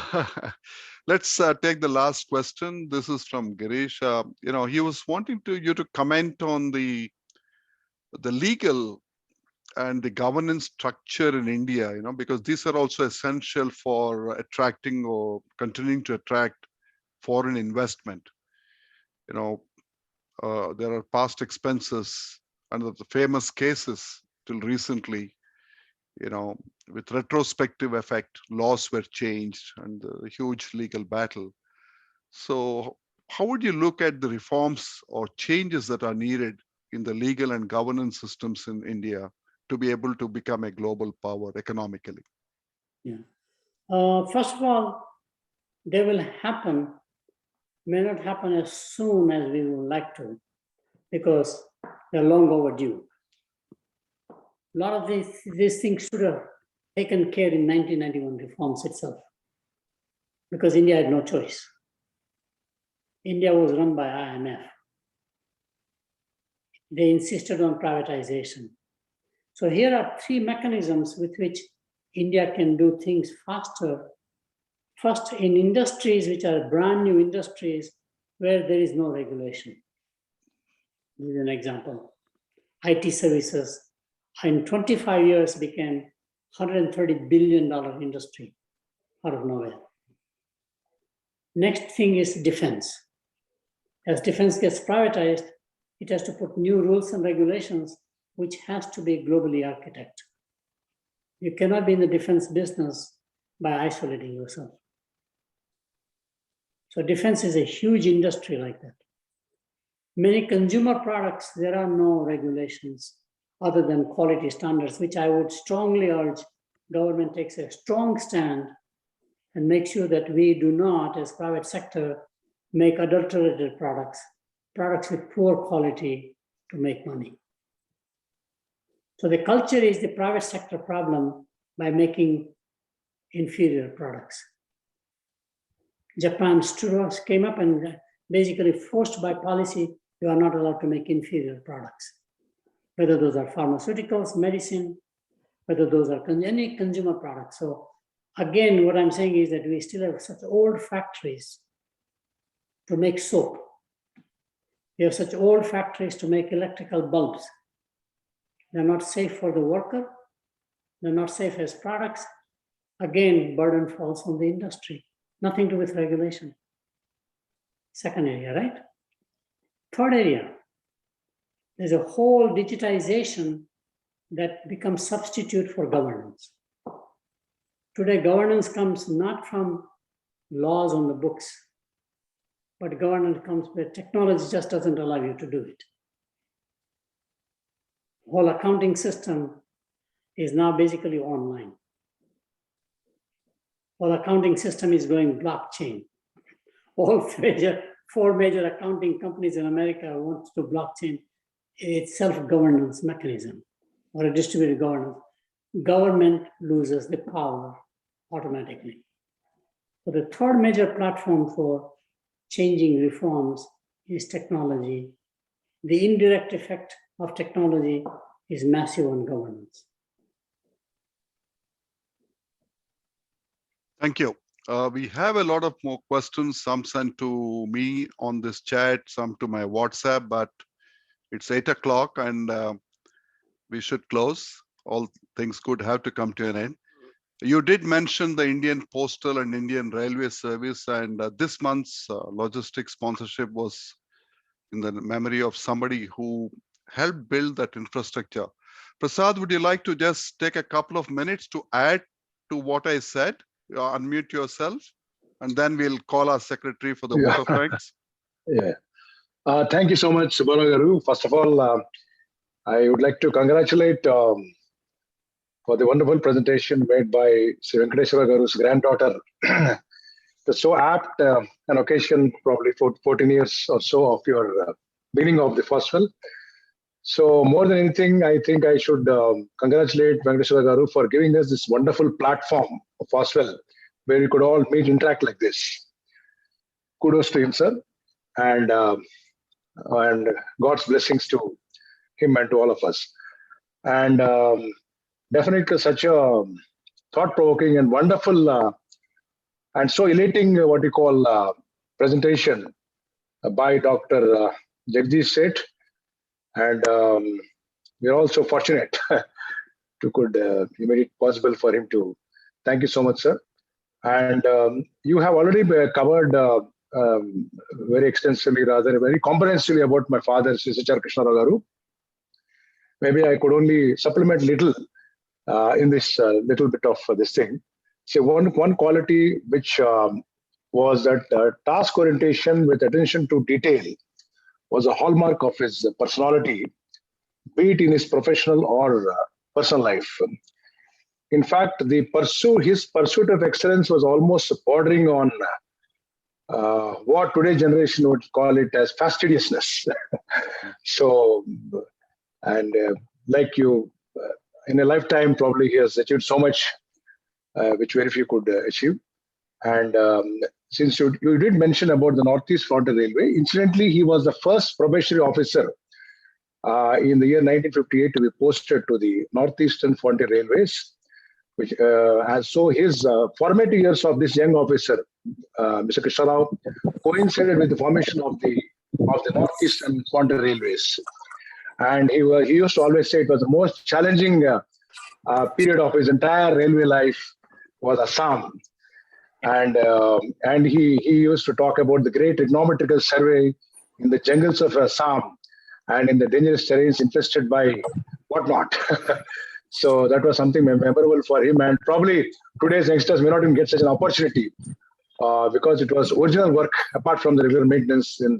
Let's take the last question. This is from Girish. He was wanting you to comment on the legal and the governance structure in India, because these are also essential for attracting or continuing to attract foreign investment. There are past expenses under the famous cases till recently, with retrospective effect, laws were changed and the huge legal battle. So how would you look at the reforms or changes that are needed in the legal and governance systems in India to be able to become a global power economically? Yeah. First of all, they will happen, may not happen as soon as we would like to, because they're long overdue. A lot of these things should have taken care in 1991 reforms itself, because India had no choice. India was run by IMF. They insisted on privatization. So here are three mechanisms with which India can do things faster. First, in industries which are brand new industries where there is no regulation. This is an example. IT services in 25 years became $130 billion industry out of nowhere. Next thing is defense. As defense gets privatized, it has to put new rules and regulations which has to be globally architected. You cannot be in the defense business by isolating yourself. So defense is a huge industry like that. Many consumer products, there are no regulations other than quality standards, which I would strongly urge government takes a strong stand and make sure that we do not, as private sector, make adulterated products with poor quality to make money. So the culture is the private sector problem by making inferior products. Japan came up and basically forced by policy, you are not allowed to make inferior products. Whether those are pharmaceuticals, medicine, whether those are any consumer products. So again, what I'm saying is that we still have such old factories to make soap. We have such old factories to make electrical bulbs. They're not safe for the worker. They're not safe as products. Again, burden falls on the industry. Nothing to do with regulation. Second area, right? Third area, there's a whole digitization that becomes substitute for governance. Today, governance comes not from laws on the books, but governance comes where technology just doesn't allow you to do it. The whole accounting system is now basically online. Whole accounting system is going blockchain. All four major accounting companies in America want to blockchain a self-governance mechanism or a distributed governance. Government loses the power automatically. So the third major platform for changing reforms is technology. The indirect effect of technology is massive on governance. Thank you. We have a lot of more questions, some sent to me on this chat, some to my WhatsApp, but it's 8 o'clock and we should close. All things good have to come to an end. You did mention the Indian Postal and Indian Railway Service, and this month's logistics sponsorship was in the memory of somebody who helped build that infrastructure. Prasad, would you like to just take a couple of minutes to add to what I said? Unmute yourself, and then we'll call our secretary for the vote of thanks. Yeah. Thank you so much, Subbarao Garu. First of all, I would like to congratulate for the wonderful presentation made by Sri Venkateshwara Garu's granddaughter. It's so apt an occasion, probably for 14 years or so of your beginning of the FOSWL. So more than anything, I think I should congratulate Venkateshwara Garu for giving us this wonderful platform of FOSWL where we could all meet, interact like this. Kudos to him, sir, and God's blessings to him and to all of us. And definitely such a thought-provoking and wonderful and so elating what you call presentation by Dr. Jagdish Shett. And we're also fortunate to you made it possible for him to. Thank you so much, sir. And you have already covered very extensively, rather very comprehensively about my father, Sri Krishna Garu. Maybe I could only supplement little in this little bit of this thing. So one quality which was that task orientation with attention to detail was a hallmark of his personality, be it in his professional or personal life. In fact, his pursuit of excellence was almost bordering on what today's generation would call it as fastidiousness. So, and like you, in a lifetime, probably he has achieved so much, which very few could achieve. And since you did mention about the Northeast Frontier Railway, incidentally, he was the first probationary officer in the year 1958 to be posted to the Northeastern Frontier Railways, which so his formative years of this young officer, Mr. Krishna Rao, coincided with the formation of the Northeastern Frontier Railways. And he used to always say it was the most challenging period of his entire railway life was Assam. And he used to talk about the great trigonometrical survey in the jungles of Assam and in the dangerous terrains infested by whatnot. So that was something memorable for him. And probably today's youngsters may not even get such an opportunity because it was original work apart from the regular maintenance in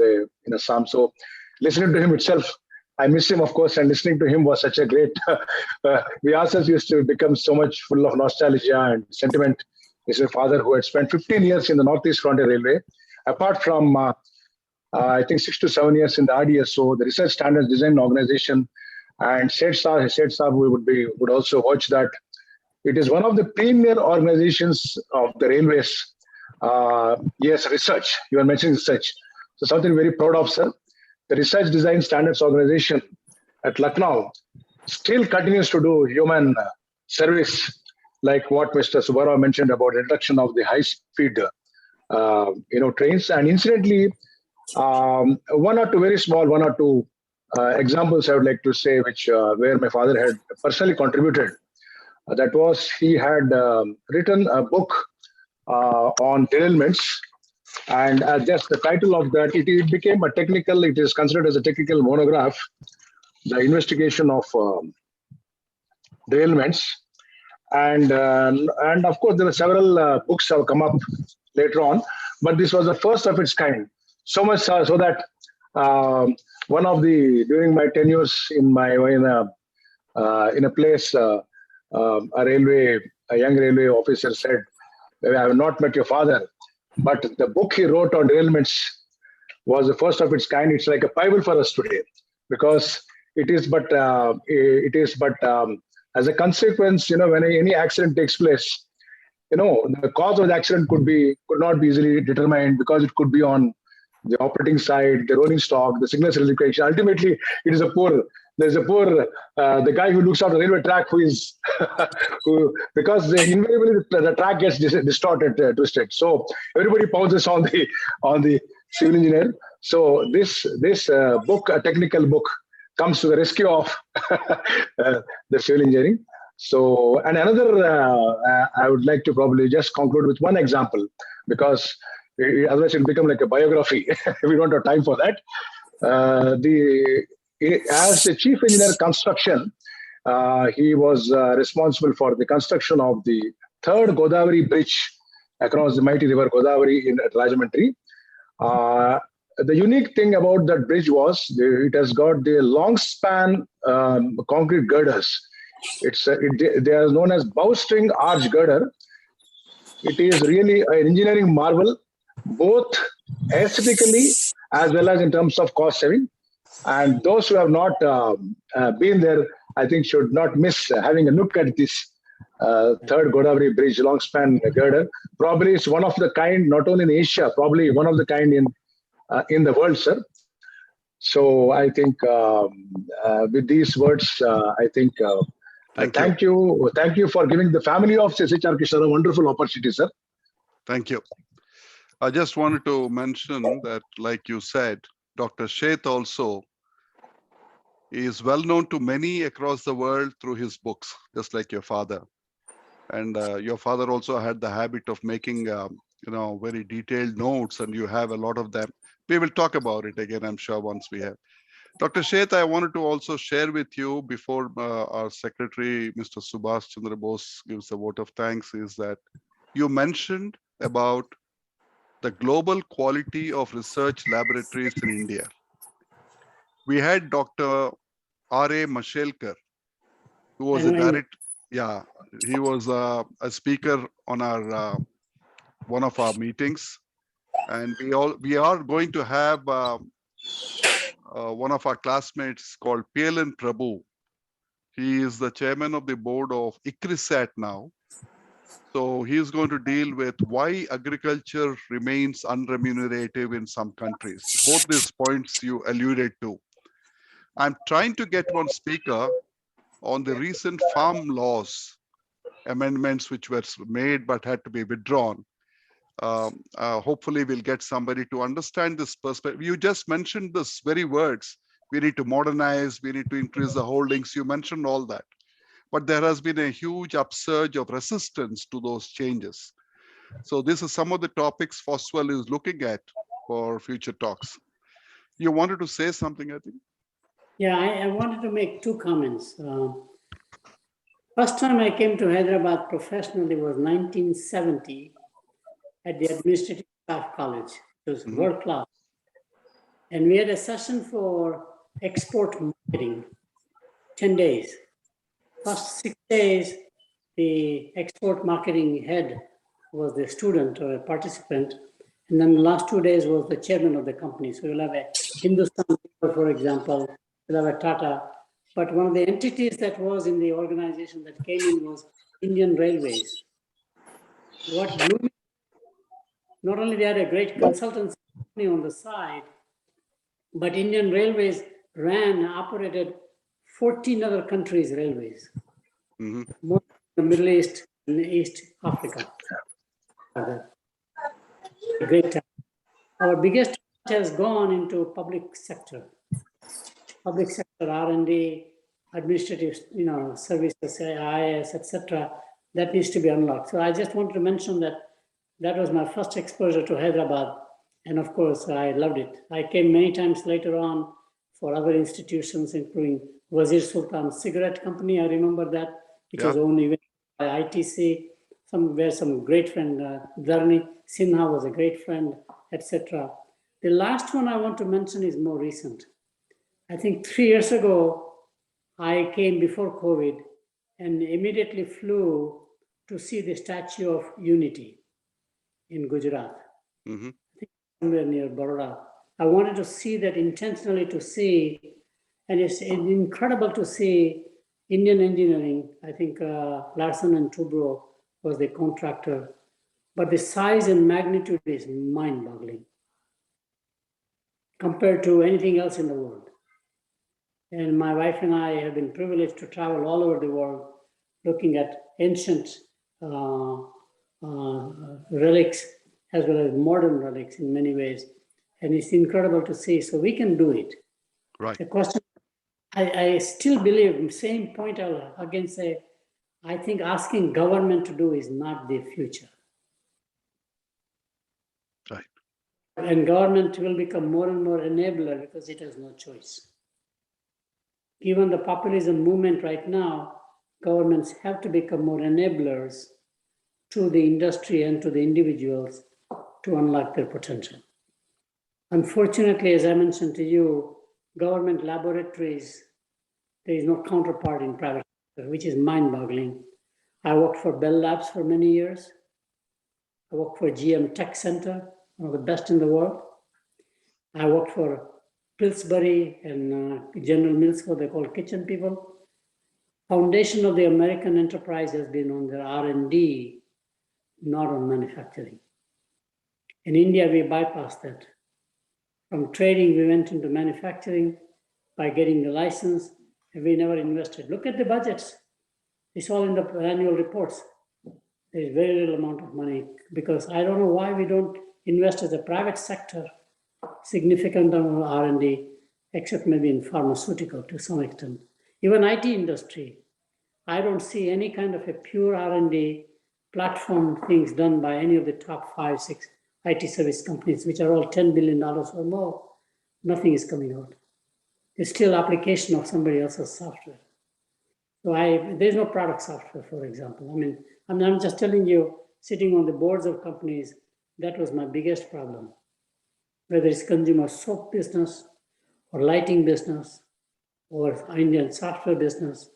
Assam. So listening to him itself, I miss him, of course, and listening to him was such a great, we ourselves used to become so much full of nostalgia and sentiment. He's a father who had spent 15 years in the Northeast Frontier Railway, apart from, I think, 6 to 7 years in the RDSO, the Research Standards Design Organization, and Sheth Saab, we would also watch that. It is one of the premier organizations of the railways. Yes, research, you are mentioning research. So something very proud of, sir. The Research Design Standards Organization at Lucknow still continues to do human service, like what Mr. Subbarao mentioned about the introduction of the high-speed, trains. And incidentally, one or two examples I would like to say, which where my father had personally contributed. That was he had written a book on derailments. And just the title of that, it became a technical, it is considered as a technical monograph the investigation of derailments. And of course, there are several books have come up later on, but this was the first of its kind. So much so that one of the, during my tenures in a place, a young railway officer said, I have not met your father, but the book he wrote on derailments was the first of its kind. It's like a Bible for us today, because it is but as a consequence, when any accident takes place, the cause of the accident could not be easily determined, because it could be on the operating side, the rolling stock, the signal certification. Ultimately, there's a poor, the guy who looks after the railway track because invariably the track gets distorted, twisted. So everybody pounces on the civil engineer. So this book, a technical book, comes to the rescue of the civil engineering. So, and another, I would like to probably just conclude with one example, because otherwise it will become like a biography. We don't have time for that. As the chief engineer construction, he was responsible for the construction of the third Godavari bridge across the mighty river Godavari in Rajahmundry. The unique thing about that bridge was it has got the long span concrete girders. They are known as bowstring arch girder. It is really an engineering marvel, both aesthetically as well as in terms of cost saving. And those who have not been there, I think, should not miss having a look at this third Godavari bridge long span girder. Probably it's one of the kind, not only in Asia, probably one of the kind in the world, sir. So I think with these words, I think thank you for giving the family of SHR Krishna a wonderful opportunity, sir. Thank you. I just wanted to mention that, like you said, Dr. Sheth also is well known to many across the world through his books, just like your father. And your father also had the habit of making, very detailed notes, and you have a lot of them. We will talk about it again, I'm sure, once we have. Dr. Sheth, I wanted to also share with you before our secretary, Mr. Subhash Chandra Bose, gives a vote of thanks, is that you mentioned about the global quality of research laboratories in India. We had Dr. R.A. Mashelkar, who was a director. Yeah, he was a speaker on our one of our meetings, and we are going to have one of our classmates called PLN Prabhu. He is the chairman of the board of ICRISAT now. So he is going to deal with why agriculture remains unremunerative in some countries. Both these points you alluded to. I'm trying to get one speaker on the recent farm laws amendments which were made but had to be withdrawn. Hopefully we'll get somebody to understand this perspective. You just mentioned this very words. We need to modernize, we need to increase the holdings. You mentioned all that. But there has been a huge upsurge of resistance to those changes. So this is some of the topics FOSWL is looking at for future talks. You wanted to say something, I think? Yeah, I wanted to make two comments. First time I came to Hyderabad professionally was 1970 at the Administrative Staff College. It was world class. And we had a session for export marketing, 10 days. First 6 days, the export marketing head was the student or a participant. And then the last 2 days was the chairman of the company. So you'll have a Hindustan, for example, you'll have a Tata. But one of the entities that was in the organization that came in was Indian Railways. What blew me, not only they had a great consultancy company on the side, but Indian Railways operated 14 other countries' railways, most in the Middle East and East Africa. Great time. Our biggest has gone into public sector R&D, administrative, services, IIS, etc. That needs to be unlocked. So I just want to mention that was my first exposure to Hyderabad, and of course I loved it. I came many times later on for other institutions, including Wazir Sultan Cigarette Company. I remember that, which was owned even by ITC. Some great friend, Dharni Sinha was a great friend, etc. The last one I want to mention is more recent. I think 3 years ago, I came before COVID and immediately flew to see the Statue of Unity in Gujarat, Mm-hmm. I think somewhere near Baroda. I wanted to see that intentionally to see, and it's incredible to see Indian engineering. I think Larsen and Toubro was the contractor, but the size and magnitude is mind-boggling compared to anything else in the world. And my wife and I have been privileged to travel all over the world looking at ancient relics as well as modern relics in many ways. And it's incredible to see. So we can do it. Right. The question, I still believe, same point I'll again say, I think asking government to do is not the future. Right. And government will become more and more enabler because it has no choice. Given the populism movement right now, governments have to become more enablers to the industry and to the individuals to unlock their potential. Unfortunately, as I mentioned to you, government laboratories, there is no counterpart in private sector, which is mind-boggling. I worked for Bell Labs for many years. I worked for GM Tech Center, one of the best in the world. I worked for Pillsbury and General Mills, what they call kitchen people. Foundation of the American enterprise has been on their R&D, not on manufacturing. In India, we bypassed that. From trading, we went into manufacturing by getting the license, and we never invested. Look at the budgets. It's all in the annual reports. There's very little amount of money because I don't know why we don't invest as a private sector significant amount of R&D, except maybe in pharmaceutical to some extent. Even IT industry, I don't see any kind of a pure R&D platform things done by any of the top 5, 6 IT service companies, which are all $10 billion or more. Nothing is coming out. It's still application of somebody else's software. So there's no product software, for example. I mean, I'm just telling you, sitting on the boards of companies, that was my biggest problem. Whether it's consumer soap business or lighting business or Indian software business,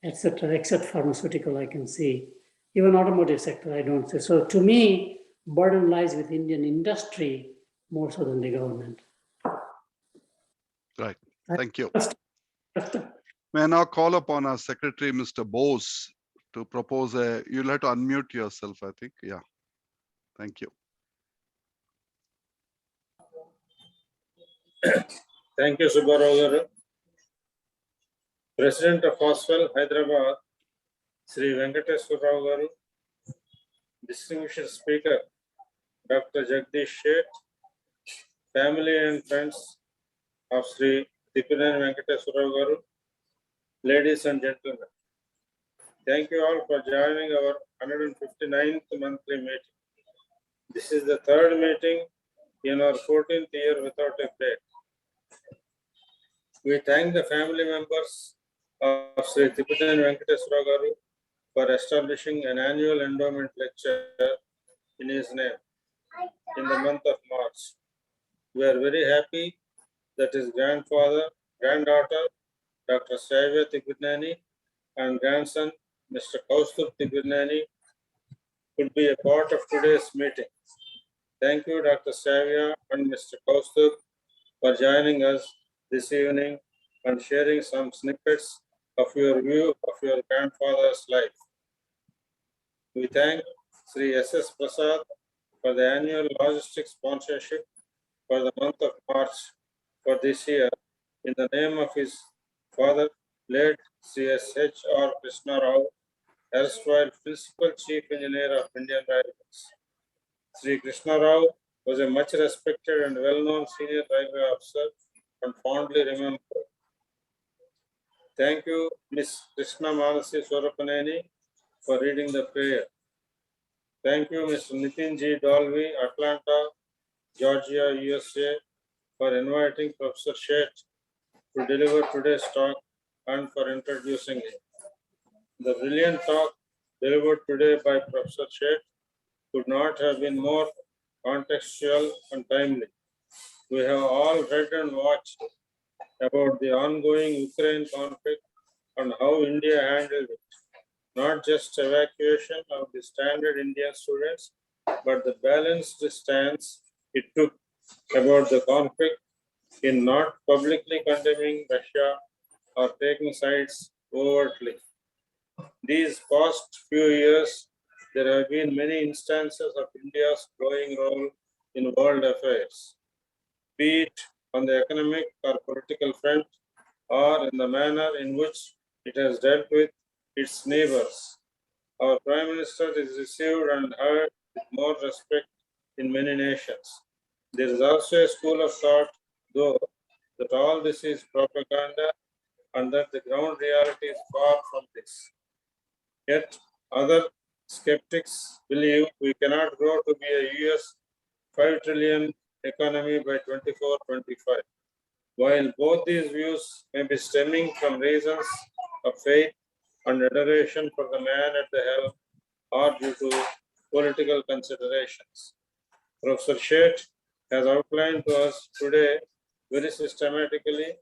etc., except pharmaceutical, I can see. Even automotive sector, I don't see. So to me, burden lies with Indian industry more so than the government. Right. Thank you. May I now call upon our secretary, Mr. Bose, to propose you'll have to unmute yourself, I think. Yeah. Thank you. Thank you, Subbarao. President of FOSWL, Hyderabad, Sri Venkateswara Rao Garu, distinguished speaker, Dr. Jagdish Shett, family and friends of Sri Deepen Venkateswara Rao Garu, ladies and gentlemen. Thank you all for joining our 159th monthly meeting. This is the third meeting in our 14th year without a break. We thank the family members of Sri Deepen Venkateswara Garu for establishing an annual endowment lecture in his name in the month of March. We are very happy that his granddaughter, Dr. Savya Tigunani, and grandson, Mr. Kaustubh Tigunani, could be a part of today's meeting. Thank you, Dr. Savya and Mr. Kaustubh, for joining us this evening and sharing some snippets of your view of your grandfather's life. We thank Sri S.S. Prasad for the annual logistics sponsorship for the month of March for this year in the name of his father, late Sri S.H.R. Krishna Rao, erstwhile Principal Chief Engineer of Indian Railways. Sri Krishna Rao was a much respected and well-known senior railway officer and fondly remembered. Thank you, Ms. Krishna Manasi Swarupaneni, for reading the prayer. Thank you, Mr. Nitin G. Dolvi, Atlanta, Georgia, USA, for inviting Professor Sheth to deliver today's talk and for introducing him. The brilliant talk delivered today by Professor Sheth could not have been more contextual and timely. We have all read and watched about the ongoing Ukraine conflict and how India handled it. Not just evacuation of the standard Indian students, but the balanced stance it took about the conflict in not publicly condemning Russia or taking sides overtly. These past few years, there have been many instances of India's growing role in world affairs, be it on the economic or political front, or in the manner in which it has dealt with its neighbors. Our Prime Minister is received and heard with more respect in many nations. There is also a school of thought, though, that all this is propaganda and that the ground reality is far from this. Yet, other skeptics believe we cannot grow to be a US 5 trillion economy by 24-25. While both these views may be stemming from reasons of faith and adoration for the man at the helm or due to political considerations. Professor Sheth has outlined to us today very systematically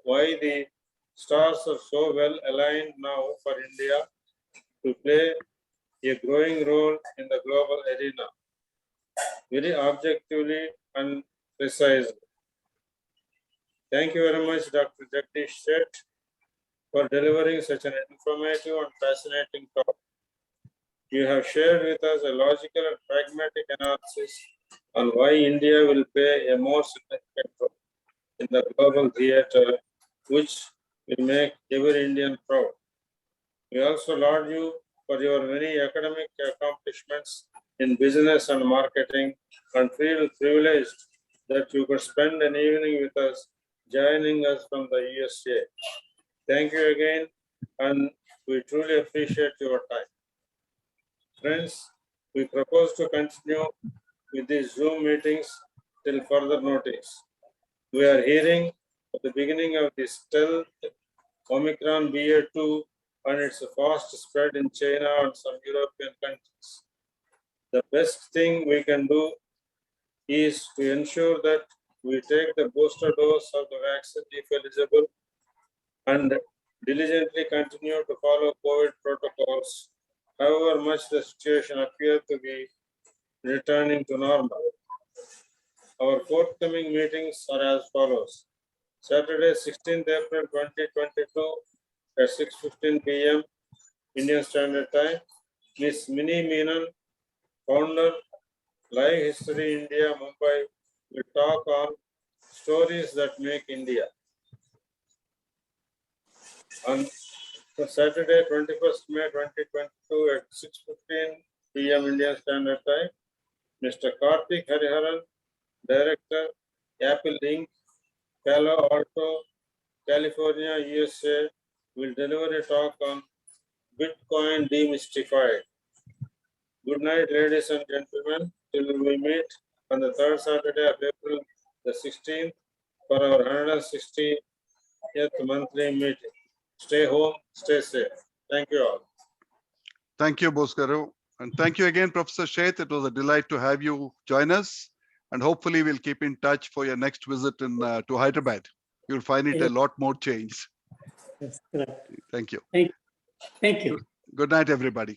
why the stars are so well aligned now for India to play a growing role in the global arena, very objectively and precisely. Thank you very much, Dr. Jagdish Shett, for delivering such an informative and fascinating talk. You have shared with us a logical and pragmatic analysis on why India will play a more significant role in the global theater, which will make every Indian proud. We also laud you for your many academic accomplishments in business and marketing, and feel privileged that you could spend an evening with us, joining us from the USA. Thank you again, and we truly appreciate your time. Friends, we propose to continue with these Zoom meetings till further notice. We are hearing at the beginning of the stealth Omicron BA2 and its fast spread in China and some European countries. The best thing we can do is to ensure that we take the booster dose of the vaccine if eligible and diligently continue to follow COVID protocols, however much the situation appears to be returning to normal. Our forthcoming meetings are as follows. Saturday, 16th April 2022 at 6:15 p.m. Indian Standard Time, Ms. Mini Menon, founder, Live History India, Mumbai, will talk on stories that make India. On Saturday, 21st May 2022 at 6:15 p.m. Indian Standard Time, Mr. Karthik Hariharan, Director, Apple Inc., Palo Alto, California, USA, will deliver a talk on Bitcoin Demystified. Good night, ladies and gentlemen, till we meet on the third Saturday of April the 16th for our 160th monthly meeting. Stay home, stay safe. Thank you all. Thank you, Bhoskaru. And thank you again, Professor Sheth. It was a delight to have you join us. And hopefully we'll keep in touch for your next visit to Hyderabad. You'll find it a lot more changed. That's correct. Thank you. Thank you. Good night, everybody.